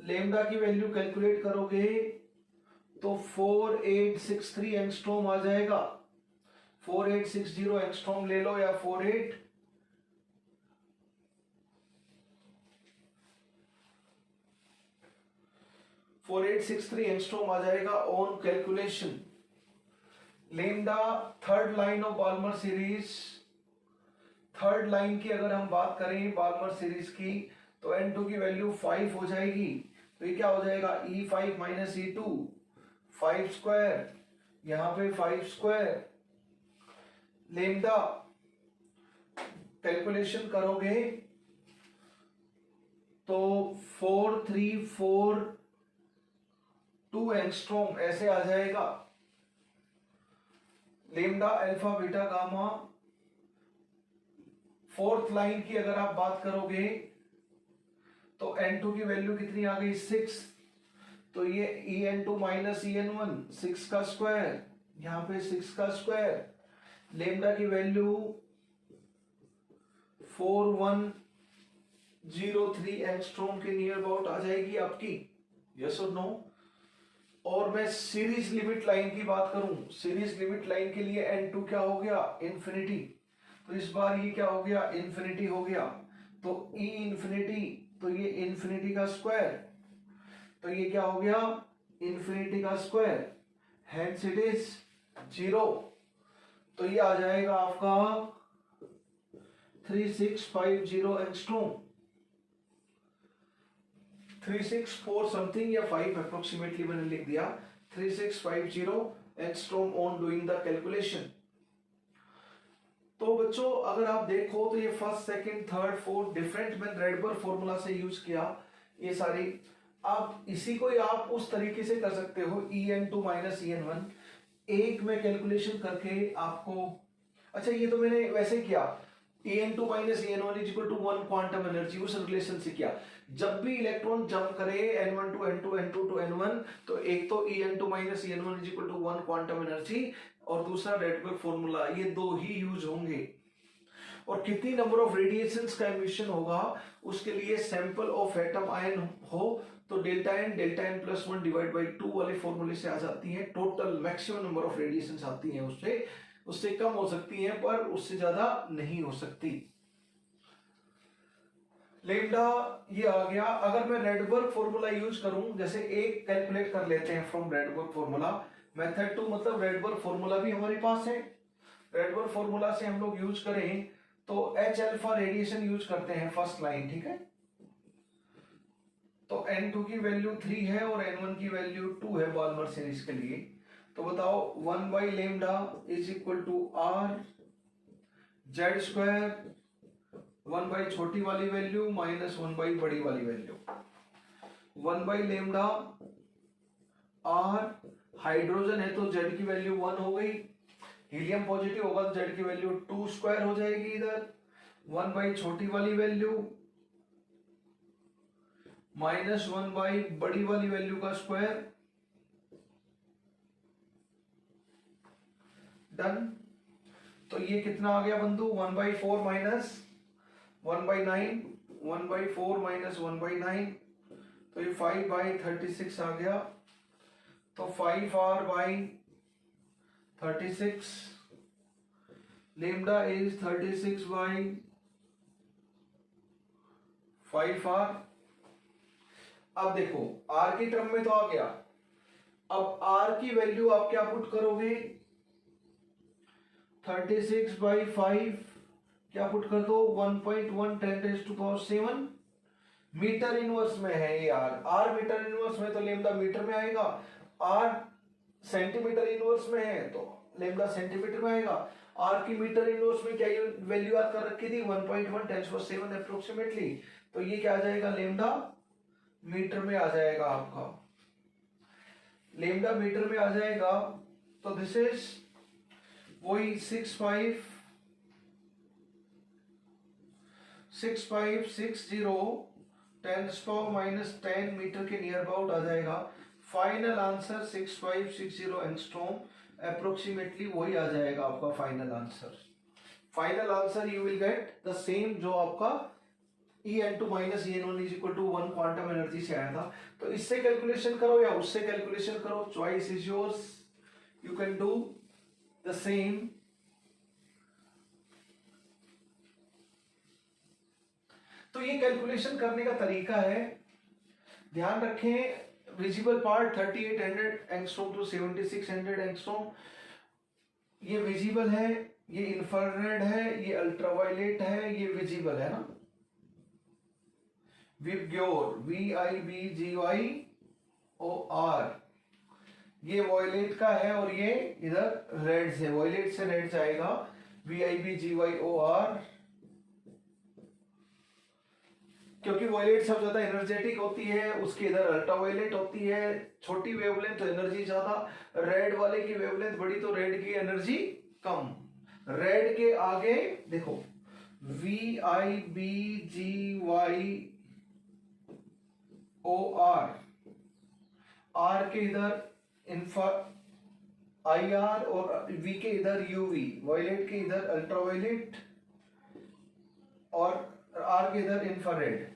लेमडा की वैल्यू कैलकुलेट करोगे तो 4863 एंगस्ट्रॉम आ जाएगा। 4860 एंगस्ट्रॉम ले लो या 4863 एंगस्ट्रॉम आ जाएगा on calculation. Lambda third line of Balmer series, third line की अगर हम बात करें बाल्मर सीरीज की, तो n2 की वैल्यू 5 हो जाएगी। तो ये क्या हो जाएगा e5 माइनस e2, 5 स्क्वायर, यहां पे 5 स्क्वायर। लेमडा कैलकुलेशन करोगे तो 4342 एंगस्ट्रॉम ऐसे आ जाएगा। Lambda alpha beta gamma fourth line की अगर आप बात करोगे तो n2 की वैल्यू कितनी आ गई 6, तो ये en2 माइनस en1 6 का स्क्वायर, यहां पे 6 का स्क्वायर। लेमडा की वैल्यू 4103 एंगस्ट्रॉम के नियर अबाउट आ जाएगी आपकी, यस और नो। और मैं सीरीज लिमिट लाइन की बात करूं, सीरीज लिमिट लाइन के लिए n2 क्या हो गया इंफिनिटी, तो इस बार ये क्या हो गया इंफिनिटी हो गया, तो e इंफिनिटी, तो ये इंफिनिटी का स्क्वायर, तो ये क्या हो गया इंफिनिटी का स्क्वायर, हेंस इट इज 0। तो ये आ जाएगा आपका 3650 एंगस्ट्रॉम, 364 समथिंग या 5 अप्रोक्सीमेटली मैंने लिख दिया, 3650 angstrom on doing the calculation. तो बच्चों अगर आप देखो तो ये first second third fourth different मैंने रेडबर्ग फॉर्मूला से यूज किया ये सारी। आप इसी को ही आप उस तरीके से कर सकते हो en2 माइनस en1 एक में कैलकुलेशन करके आपको। अच्छा ये तो मैंने वैसे किया en2 minus en1 is equal to 1 quantum energy, उस रिलेशन से किया। जब भी इलेक्ट्रॉन जंप करे n1 to n2 n2 to n1 तो एक तो en2 minus en1 is equal to 1 quantum energy और दूसरा रेडबर्ग फॉर्मूला, ये दो ही यूज होंगे। और कितनी नंबर ऑफ रेडिएशंस का एमिशन होगा उसके लिए सैंपल ऑफ एटम आयन हो तो delta n plus 1 divide by 2 वाले फॉर्मूले से आ जाती है। Total maximum number of radiations आती हैं उससे कम हो सकती हैं पर उससे ज्यादा नहीं हो सकती। लेमडा ये आ गया। अगर मैं रेडबर्ग फॉर्मूला यूज करूं, जैसे एक कैलकुलेट कर लेते हैं फ्रॉम रेडबर्ग फॉर्मूला, मेथड 2 मतलब रेडबर्ग फॉर्मूला भी हमारे पास है। रेडबर्ग फॉर्मूला से हम लोग यूज करें तो H अल्फा रेडिएशन यूज करते हैं फर्स्ट लाइन, ठीक है। तो n2 की वैल्यू 3 है और n1 की वैल्यू 2 है बाल्मर सीरीज के लिए। तो बताओ 1 by lambda is equal to R Z square, 1 by छोटी वाली वैल्यू माइनस 1 बाई बड़ी वाली value. 1 by lambda R, hydrogen है तो जेड की वैल्यू 1 हो गई, हीलियम पॉजिटिव होगा तो जेड की वैल्यू 2 स्क्वायर हो जाएगी इधर। 1 बाई छोटी वाली वैल्यू माइनस 1 बाई बड़ी वाली वैल्यू का स्क्वायर, डन। तो ये कितना आ गया बंधु 1 by 4 minus 1 by 9, 1 by 4 minus 1 by 9, तो ये 5 बाई 36 आ गया। तो 5r by 36, lambda is 36 by 5r। अब देखो r की टर्म में तो आ गया, अब r की वैल्यू आप क्या पुट करोगे 36 बाई 5 क्या पुट कर दो 1.1 10⁻⁷ मीटर इनवर्स में है ये r मीटर इनवर्स में तो लेमडा मीटर में आएगा, r सेंटीमीटर इनवर्स में है तो लेमडा सेंटीमीटर में आएगा। r की मीटर इनवर्स में क्या वैल्यू याद कर रखी थी 1.1 10⁻⁷ अप्रोक्सीमेटली, तो ये क्या आ जाएगा लेमडा मीटर में आ जाएगा आपका, लेमडा मीटर में आ जाएगा। तो दिस इज वही 65 6560 10⁻⁻10 मीटर के नियर अबाउट आ जाएगा। फाइनल आंसर 6560 एंगस्ट्रॉम, अप्रोक्सीमेटली वही आ जाएगा आपका final answer. Final answer you will get the same जो आपका En2 minus En1 is equal to 1 quantum energy से आया था। तो इससे कैलकुलेशन करो या उससे कैलकुलेशन करो, choice is yours, you can do the same. तो ये कैलकुलेशन करने का तरीका है, ध्यान रखें visible part 3800 angstrom to 7600 angstrom, ये विजिबल है, ये इंफ्रारेड है, ये अल्ट्रावायलेट है, ये विजिबल है ना, विबग्योर VIBGYOR, ये वॉयलेट का है और ये इधर रेड से, वॉयलेट से रेड जाएगा VIBGYOR, क्योंकि वॉयलेट सबसे ज्यादा एनर्जेटिक होती है, उसके इधर अल्ट्रावायलेट होती है, छोटी वेवलेंथ तो एनर्जी ज्यादा, रेड वाले की वेवलेंथ बड़ी तो रेड की एनर्जी कम। रेड के आगे देखो VIBGYOR, आर के इधर इंफ्रा IR और V के इधर UV, वॉयलेट के इधर अल्ट्रावायलेट और R के इधर इंफ्रारेड।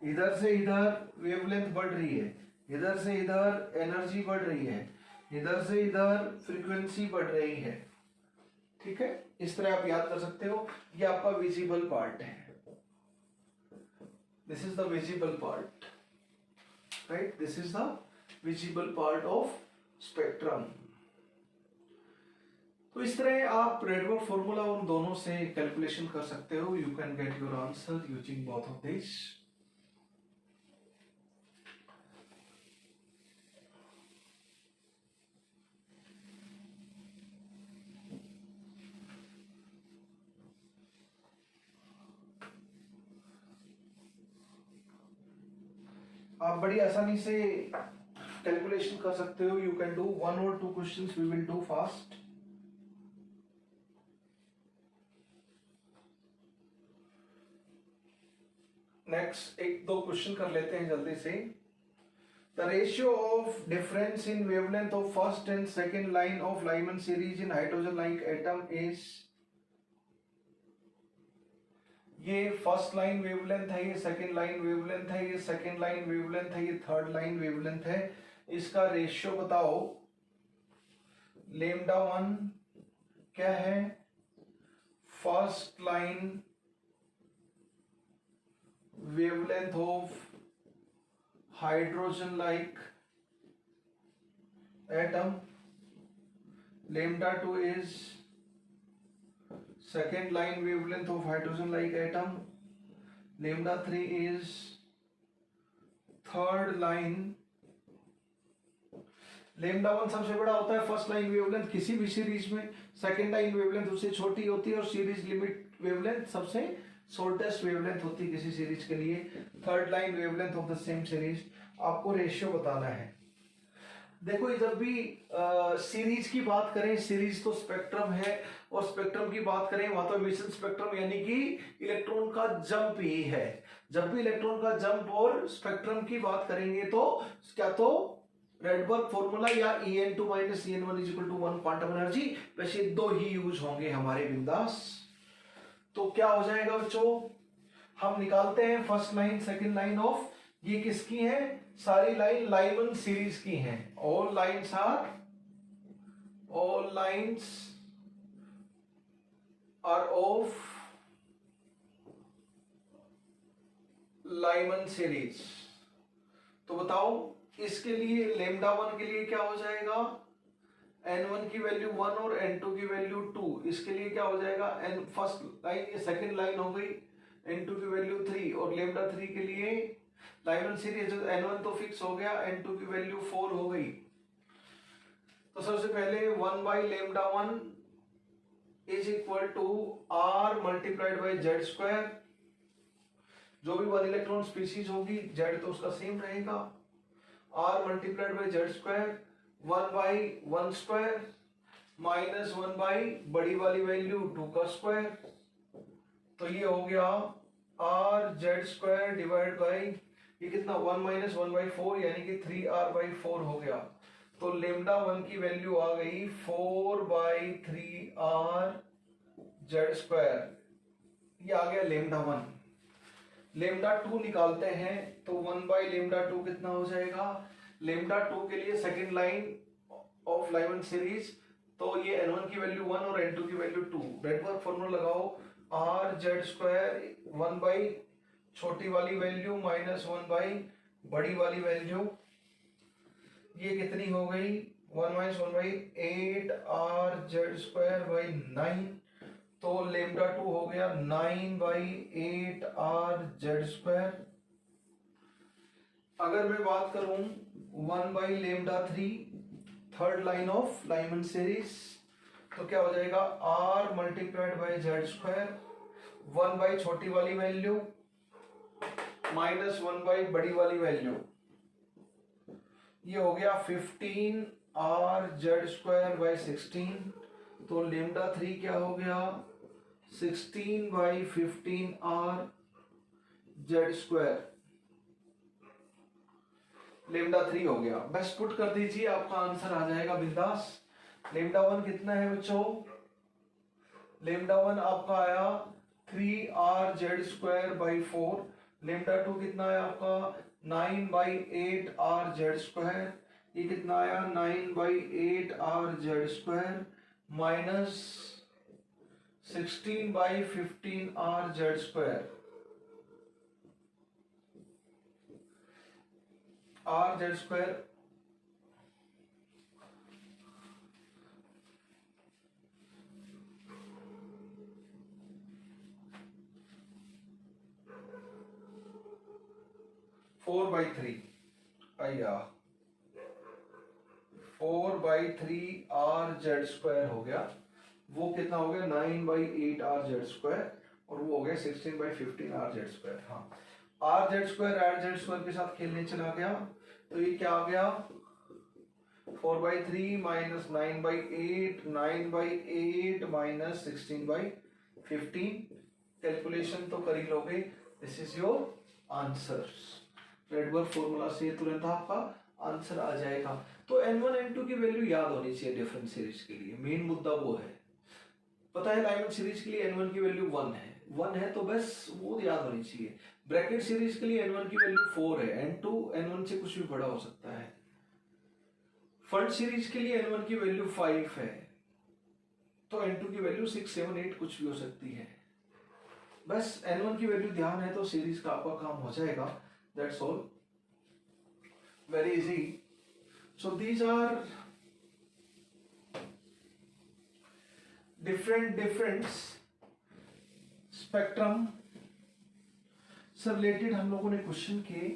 इधर से इधर वेवलेंथ बढ़ रही है, इधर से इधर एनर्जी बढ़ रही है, इधर से इधर फ्रीक्वेंसी बढ़ रही है। ठीक है, इस तरह आप याद कर सकते हो। ये आपका विजिबल पार्ट है, this is the visible part, right, this is the visible part of spectrum. तो इस तरह आप रेडबर्ग फॉर्मूला उन दोनों से कैलकुलेशन कर सकते हो। You can get your answer using both of this. आप बड़ी आसानी से कैलकुलेशन कर सकते हो। You can do 1 or 2 questions, we will do fast. Next 1-2 question कर लेते हैं जल्दी से। The ratio of difference in wavelength of first and second line of Lyman series in hydrogen like atom is, ये first line wavelength है, ये second line wavelength है, ये सेकेंड लाइन वेवलेंथ है, ये थर्ड लाइन वेवलेंथ है। इसका ratio बताओ। लेमडा 1 क्या है? First line wavelength of hydrogen like atom. Lambda 2 is second line wavelength of hydrogen like atom. Lambda 3 is third line. Lambda 1 सबसे बड़ा होता है फर्स्ट लाइन वेवलेंथ किसी भी सीरीज में, सेकेंड लाइन वेवलेंथ उससे छोटी होती है और सीरीज लिमिट वेवलेंथ सबसे शॉर्टेस्ट वेवलेंथ होती है किसी सीरीज के लिए। Third line wavelength of the same series, आपको रेशियो बताना है। देखो जब भी सीरीज की बात करें, सीरीज तो स्पेक्ट्रम है, और स्पेक्ट्रम की बात करें वहां तो एमिशन स्पेक्ट्रम यानी कि इलेक्ट्रॉन का जंप ही है। जब भी इलेक्ट्रॉन का जंप और स्पेक्ट्रम की बात करेंगे तो क्या तो रेडबर्ग फॉर्मूला या En2 minus En1 is equal to 1 quantum energy, वैसे दो ही यूज होंगे हमारे बिंदास। तो क्या हो जाएगा बच्चों, हम निकालते हैं first line second line of, ये किसकी है? सारी लाइन लाइमन सीरीज की हैं। All lines are of Lyman series. तो बताओ इसके लिए लेमडा 1 के लिए क्या हो जाएगा? n1 की वैल्यू 1 और n2 की वैल्यू 2। इसके लिए क्या हो जाएगा? n फर्स्ट लाइन, ये सेकंड लाइन हो गई, n2 की वैल्यू 3, और लेमडा 3 के लिए लाइमन सीरीज n1 तो फिक्स हो गया, n2 की वैल्यू 4 हो गई। तो सबसे पहले 1 by lambda 1 is equal to r multiplied by Z square. जो भी 1 इलेक्ट्रॉन स्पीसीज होगी, जेड तो उसका सेम रहेगा, r multiplied by Z square 1 by 1 square minus 1 by बड़ी वाली वैल्यू 2 का स्क्वायर। तो ये हो गया are Z square divide by ये कितना 1 माइनस 1/4 यानी कि 3r/4 हो गया। तो लेमडा 1 की वैल्यू आ गई 4/3r जेड स्क्वायर, ये आ गया लेमडा 1। लेमडा 2 निकालते हैं तो 1/λ2 कितना हो जाएगा। लेमडा 2 के लिए second line of Lyman series, तो ये n1 की वैल्यू 1 और n2 की वैल्यू 2। रेडवर्क फॉर्मूला लगाओ, आर जेड स्क्वायर 1 बाई छोटी वाली वैल्यू माइनस 1 बाई बड़ी वाली वैल्यू, ये कितनी हो गई 1 minus 1 by 8 r Z square by 9। तो लेमडा 2 हो गया 9/8 r जेड स्क्वायर। अगर मैं बात करूं 1/λ3 third line of Lyman series, तो क्या हो जाएगा r multiplied by Z square 1 by छोटी वाली वैल्यू माइनस 1 बाई बड़ी वाली वैल्यू, ये हो गया 15 r जेड स्क्वायर बाई 16। तो लेमडा 3 क्या हो गया 16/15 r जेड स्क्वायर, लेमडा 3 हो गया। बस पुट कर दीजिए, आपका आंसर आ जाएगा बिंदास। लेमडा 1 कितना है बच्चों, लेमडा 1 आपका आया 3r Z square by 4। Lambda 2 कितना आया आपका 9/8 r जेड स्क्वायर, ये कितना आया 9/8 r Z square minus 16/15 r Z square, r Z square 4/3 आया 4/3 r जेड स्क्वायर हो गया, वो कितना हो गया 9/8 r जेड स्क्वायर और वो हो गया 16/15 r जेड स्क्वायर। हाँ, r जेड स्क्वायर के साथ खेलने चला गया, तो ये क्या आ गया 4/3 माइनस 9/8, 9/8 माइनस 16/15। कैलकुलेशन तो कर ही लोगे, this is your answer. Rydberg formula से तुरंत आपका आंसर आ जाएगा। तो n1 n2 की वैल्यू याद होनी चाहिए डिफरेंट सीरीज के लिए, मेन मुद्दा वो है। पता है लाइमन सीरीज के लिए n1 की वैल्यू 1 है तो बस वो याद होनी चाहिए। ब्रैकेट सीरीज के लिए n1 की वैल्यू 4 है, n2 n1 से कुछ भी बड़ा हो सकता है। फंड सीरीज के लिए n1 की वैल्यू 5 है, तो n2 की वैल्यू 6, 7, 8 कुछ भी हो सकती है। बस n1 की वैल्यू ध्यान है तो सीरीज का आपका काम हो जाएगा। That's all. Very easy. So these are different spectrum से रिलेटेड हम लोगों ने क्वेश्चन किए।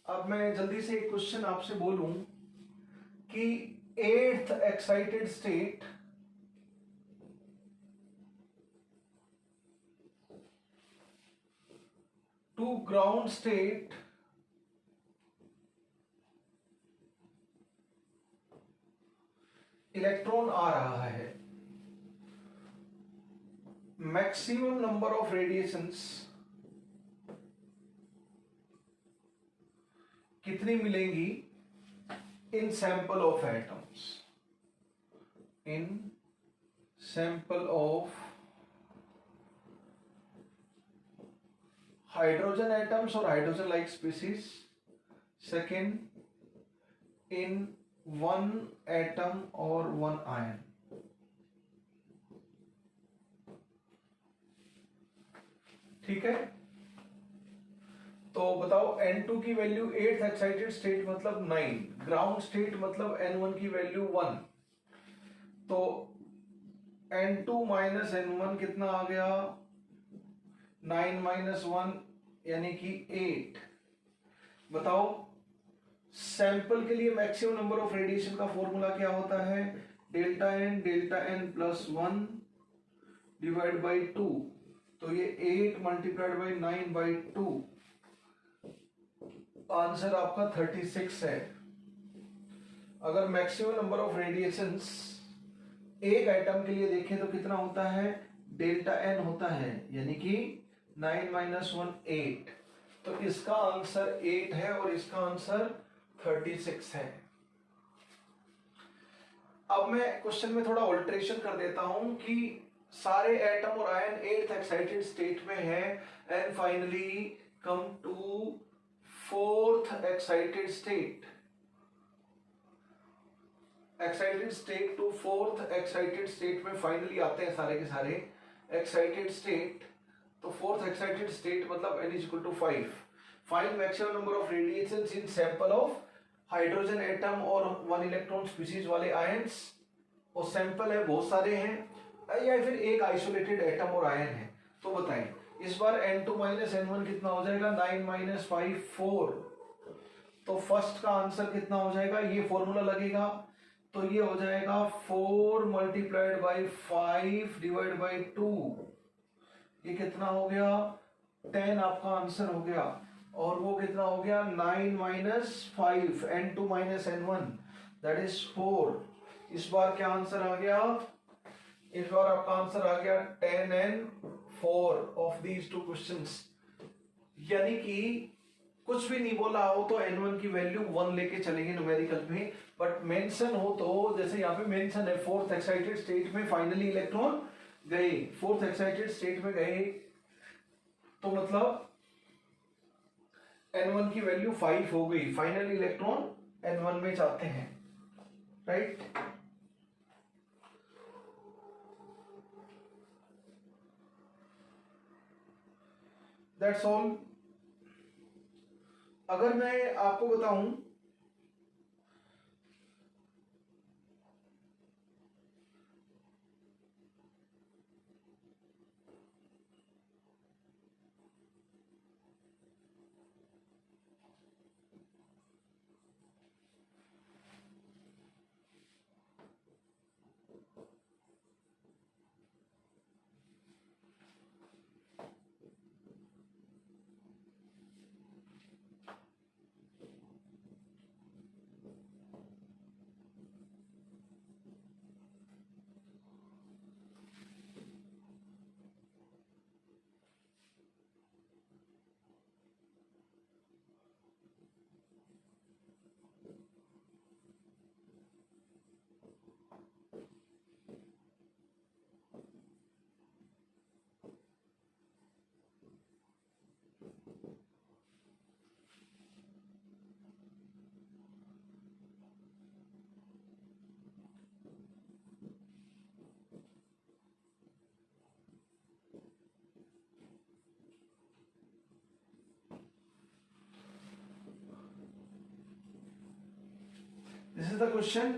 अब मैं जल्दी से एक क्वेश्चन आपसे बोलूं कि 8th excited state to ground state electron आ रहा है, मैक्सिमम नंबर ऑफ रेडिएशंस कितनी मिलेंगी in sample of atoms, in sample of hydrogen atoms और hydrogen like species. Second, in 1 atom और 1 आयन। ठीक है, तो बताओ n2 की वैल्यू 8th एक्साइटेड स्टेट मतलब 9, ग्राउंड स्टेट मतलब n1 की वैल्यू 1, तो n2 माइनस n1 कितना आ गया 9 माइनस 1 यानी कि 8। बताओ सैंपल के लिए मैक्सिमम नंबर ऑफ रेडिएशन का फॉर्मूला क्या होता है, delta n plus 1 divide by 2, तो ये 8 मल्टीप्लाइड बाई 9/2, आंसर आपका 36 है। अगर मैक्सिमम नंबर ऑफ रेडिएशंस एक एटम के लिए देखें तो कितना होता है, डेल्टा एन होता है, यानी कि 9 माइनस 1 8, तो इसका आंसर 8 है और इसका आंसर 36 है। अब मैं क्वेश्चन में थोड़ा ऑल्टरेशन कर देता हूं कि सारे एटम और आयन 8th एक्साइटेड स्टेट में है and finally come to 4th excited state, excited state to 4th excited state में फाइनली आते हैं सारे के सारे एक्साइटेड स्टेट। तो 4th एक्साइटेड स्टेट मतलब n equal to 5। Find maximum number of radiations in sample of hydrogen atom और 1 electron species वाले आयंस, और सैंपल है बहुत सारे हैं या फिर एक आइसोलेटेड एटम और आयन है। तो बताएं इस बार n2 माइनस n1 कितना हो जाएगा, 9 माइनस 5 4। तो फर्स्ट का आंसर कितना हो जाएगा, ये फॉर्मूला लगेगा तो ये हो जाएगा 4 मल्टीप्लाइड बाई 5 डिवाइड बाई 2, ये कितना हो गया 10 आपका आंसर हो गया। और वो कितना हो गया 9 minus 5 n2 minus n1 that is 4। इस बार क्या आंसर आ गया, इस बार आपका आंसर आ गया 10 and 4 of these two questions. यानी कि कुछ भी नहीं बोला हो तो n1 की वैल्यू 1 लेके चलेंगे न्यूमेरिकल में, बट मेंशन हो तो जैसे यहाँ पे मेंशन है 4th एक्साइटेड स्टेट में फाइनली इलेक्ट्रॉन गए, 4th एक्साइटेड स्टेट में गए, तो मतलब n1 की वैल्यू 5 हो गई, फाइनली इलेक्ट्रॉन n1 में जाते हैं, राइट। That's all. अगर मैं आपको बताऊं this is the question,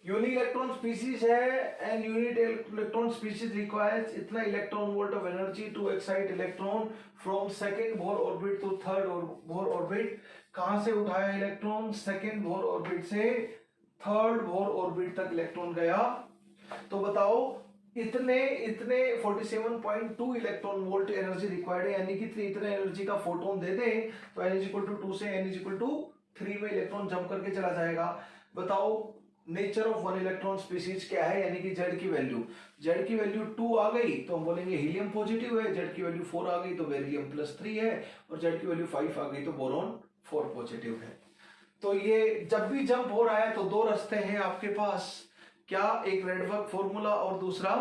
uni electron species है and unit electron species requires इतना electron volt of energy to excite electron from second Bohr orbit to third Bohr orbit. कहां से उठाया इलेक्ट्रॉन, सेकंड बोर ऑर्बिट से third Bohr orbit तक electron गया। तो बताओ इतने 47.2 इलेक्ट्रॉन वोल्ट एनर्जी रिक्वायर्ड है, यानी कि इतने एनर्जी का फोटोन दे दे तो n इक्वल टू 2 से n इक्वल टू 3 में इलेक्ट्रॉन जंप करके चला जाएगा। बताओ नेचर ऑफ 1 इलेक्ट्रॉन स्पीशीज क्या है, यानी कि Z की वैल्यू, Z की वैल्यू 2 आ गई तो हम बोलेंगे हीलियम पॉजिटिव है, Z की वैल्यू 4 आ गई तो बेरिलियम +3 है, और Z की वैल्यू 5 आ गई तो बोरॉन 4 पॉजिटिव है। तो ये जब भी जंप हो रहा है तो दो रास्ते हैं आपके पास, क्या, एक रेडबर्ग फॉर्मूला और दूसरा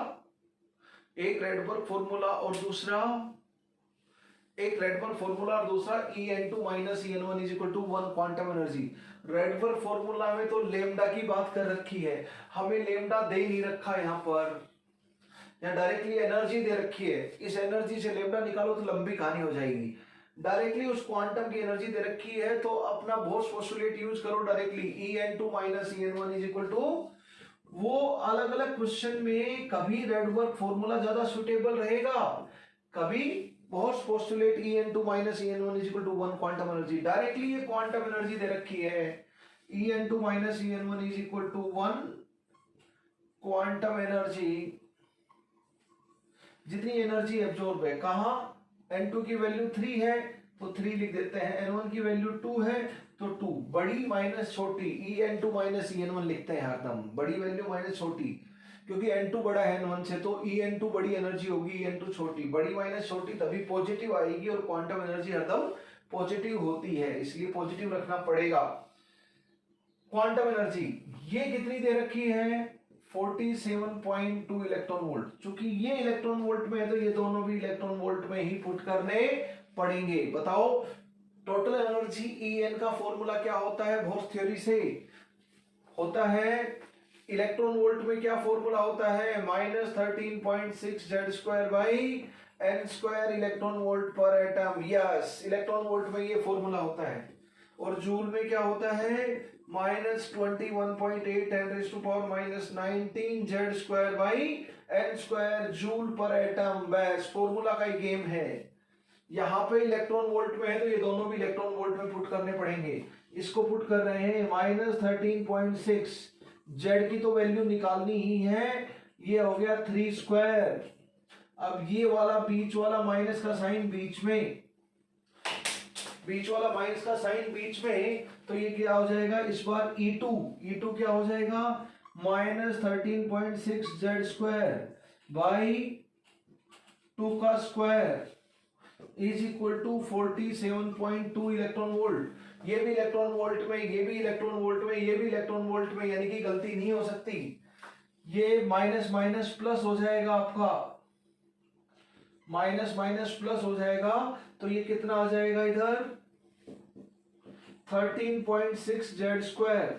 En2 minus En1 is equal to 1 quantum energy. Rydberg formula में तो लेमडा की बात कर रखी है, हमें लेमडा दे नहीं रखा यहाँ पर, या डायरेक्टली एनर्जी दे रखी है, इस एनर्जी से लेमडा निकालो तो लंबी कहानी हो जाएगी। डायरेक्टली उस क्वांटम की एनर्जी दे रखी है तो अपना बोर्स पोस्टुलेट यूज करो directly, En2 minus En1 is equal to, वो अलग अलग क्वेश्चन में कभी रेडबर्ग फॉर्मूला ज्यादा सुटेबल रहेगा, कभी Bohr's postulate En2 minus En1 is equal to 1 quantum energy. Directly ये क्वांटम एनर्जी दे रखी है, En2 minus En1 is equal to 1 quantum energy, जितनी एनर्जी एब्जॉर्ब है, कहा N2 की वैल्यू 3 है तो 3 लिख देते हैं, N1 की वैल्यू 2 है तो 2, बड़ी माइनस छोटी, En2 माइनस En1 लिखते हैं हरदम, बड़ी वैल्यू माइनस छोटी। क्योंकि N2 बड़ा है N1 से, तो En2 बड़ी एनर्जी होगी, En2 छोटी, बड़ी माइनस छोटी तभी पॉजिटिव आएगी, और क्वांटम एनर्जी हरदम पॉजिटिव होती है, इसलिए पॉजिटिव रखना पड़ेगा। क्वांटम एनर्जी ये कितनी दे रखी है, 47.2 इलेक्ट्रॉन वोल्ट। चूंकि ये इलेक्ट्रॉन वोल्ट में है तो ये दोनों भी इलेक्ट्रॉन वोल्ट में ही पुट करने पड़ेंगे। बताओ टोटल एनर्जी En का फॉर्मूला क्या होता है, बोर्स थ्योरी से होता है, इलेक्ट्रॉन वोल्ट में क्या फॉर्मूला होता है, -13.6 Z² by n² electron volt पर एटम। यस, इलेक्ट्रॉन वोल्ट में ये फॉर्मूला होता है। और जूल में क्या होता है, -21.8 10⁻⁻19 Z² बाई n² जूल पर एटम। बस फॉर्मूला का ही गेम है। यहाँ पे इलेक्ट्रॉन वोल्ट में है तो ये दोनों भी इलेक्ट्रॉन वोल्ट में पुट करने पड़ेंगे। इसको पुट कर रहे हैं -13.6, जेड की तो वैल्यू निकालनी ही है, ये हो गया 3²। अब ये वाला बीच वाला माइनस का साइन बीच में, बीच वाला माइनस का साइन बीच में, तो ये क्या हो जाएगा इस बार E2 क्या हो जाएगा, -13.6 Z² बाई 2 का square is equal to 47.2 electron volt. ये भी इलेक्ट्रॉन वोल्ट में, ये भी इलेक्ट्रॉन वोल्ट में, ये भी इलेक्ट्रॉन वोल्ट में, यानी कि गलती नहीं हो सकती। ये माइनस माइनस प्लस हो जाएगा आपका, माइनस माइनस प्लस हो जाएगा, तो ये कितना आ जाएगा इधर 13.6 Z²।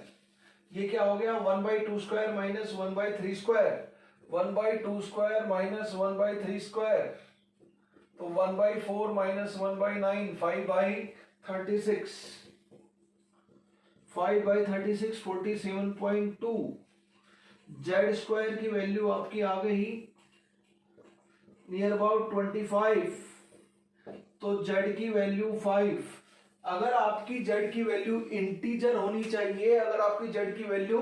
ये क्या हो गया 1/2² माइनस 1/3², 1/2² माइनस 1/3², तो 1/4 माइनस 1/9, 5/36, 5/36 47.2। Z² की वैल्यू आपकी आ गई नियर अबाउट 25, तो Z की वैल्यू 5। अगर आपकी Z की वैल्यू इंटीजर होनी चाहिए, अगर आपकी Z की वैल्यू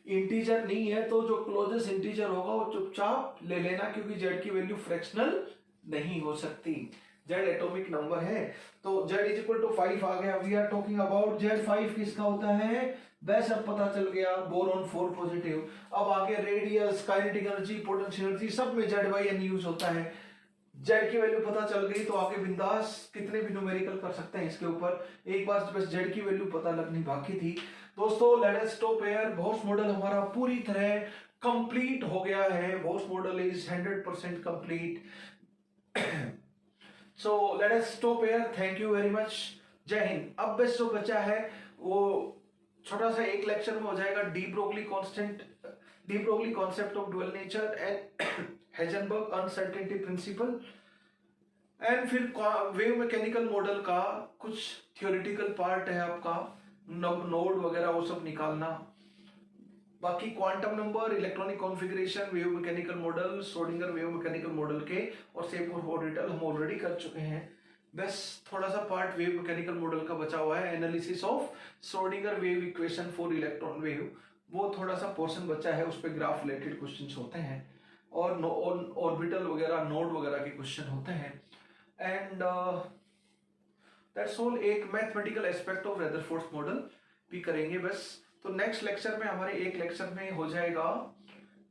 इंटीजर नहीं है तो जो क्लोजेस्ट इंटीजर होगा वो चुपचाप ले लेना, क्योंकि Z की वैल्यू फ्रैक्शनल नहीं हो सकती, Z एटॉमिक नंबर है। तो Z इज इक्वल टू 5 आ गया। We are talking about Z5 किसका होता है, बस अब पता चल गया, बोरॉन 4 पॉजिटिव। अब आगे radius, kinetic energy, potential energy सब में Z/N यूज होता है। Z की वैल्यू पता चल गई तो आगे बिंदास कितने भी न्यूमेरिकल कर सकते हैं इसके ऊपर, एक बार बस Z की वैल्यू पता लगनी बाकी थी। दोस्तों let us stop here. Bohr's model हमारा पूरी तरह कंप्लीट हो गया है, Bohr's model is 100% complete. So let us stop here, thank you very much, जय हिंद। अब बस जो बचा है वो छोटा सा एक लेक्चर में हो जाएगा, de Broglie concept of dual nature and Heisenberg uncertainty principle, and फिर वेव मैकेनिकल मॉडल का कुछ थियोरेटिकल पार्ट है आपका, नोड वगैरह वो सब निकालना। बाकी quantum number, electronic configuration, wave mechanical model, Schrodinger wave mechanical model के और शेप ऑर्बिटल हम ऑलरेडी कर चुके हैं। बस थोड़ा सा पार्ट वेव मैकेनिकल मॉडल का बचा हुआ है, analysis of Schrodinger wave equation for electron wave, वो थोड़ा सा पोर्शन बचा है, उस पर ग्राफ रिलेटेड क्वेश्चंस होते हैं और ऑर्बिटल वगैरह, नोड वगैरह के क्वेश्चन होते हैं। And that's all. एक mathematical aspect of Rutherford model भी करेंगे बस। तो नेक्स्ट लेक्चर में हमारे एक लेक्चर में हो जाएगा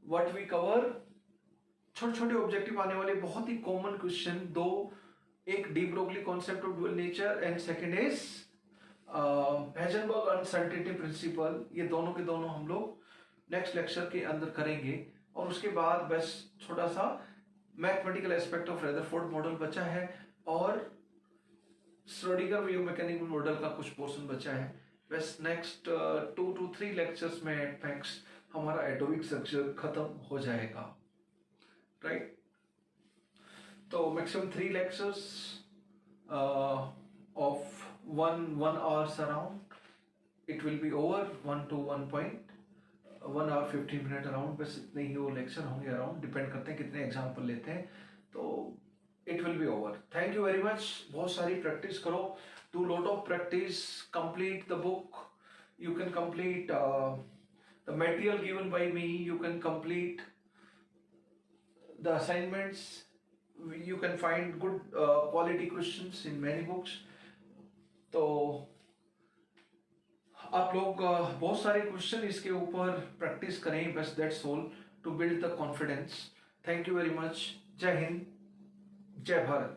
व्हाट वी कवर, छोटे छोटे ऑब्जेक्टिव आने वाले बहुत ही कॉमन क्वेश्चन दो, एक de Broglie concept of dual nature and second is Heisenberg uncertainty principle. ये दोनों के दोनों हम लोग नेक्स्ट लेक्चर के अंदर करेंगे। और उसके बाद बस छोटा सा mathematical aspect of Rutherford model बचा है और श्रोडिंगर वेव मैकेनिकल मॉडल का कुछ पोर्शन बचा है। बस नेक्स्ट 2 to 3 लेक्चर्स में एटमैक्स हमारा एटॉमिक स्ट्रक्चर खत्म हो जाएगा, राइट। तो maximum 3 lectures of 1 hours around, it will be over 1 to 1 hour 15 minute around, बस इतने ही वो लेक्चर होंगे अराउंड, डिपेंड करते हैं कितने एग्जाम्पल लेते हैं, तो it will be over. Thank you very much. बहुत सारी प्रैक्टिस करो, do lot of practice, complete the book, you can complete the material given by me, you can complete the assignments, you can find good quality questions in many books। तो आप लोग बहुत सारे question इसके ऊपर practice करें, बस that's all. to build the confidence. Thank you very much. Jai Hind, Jai Bharat.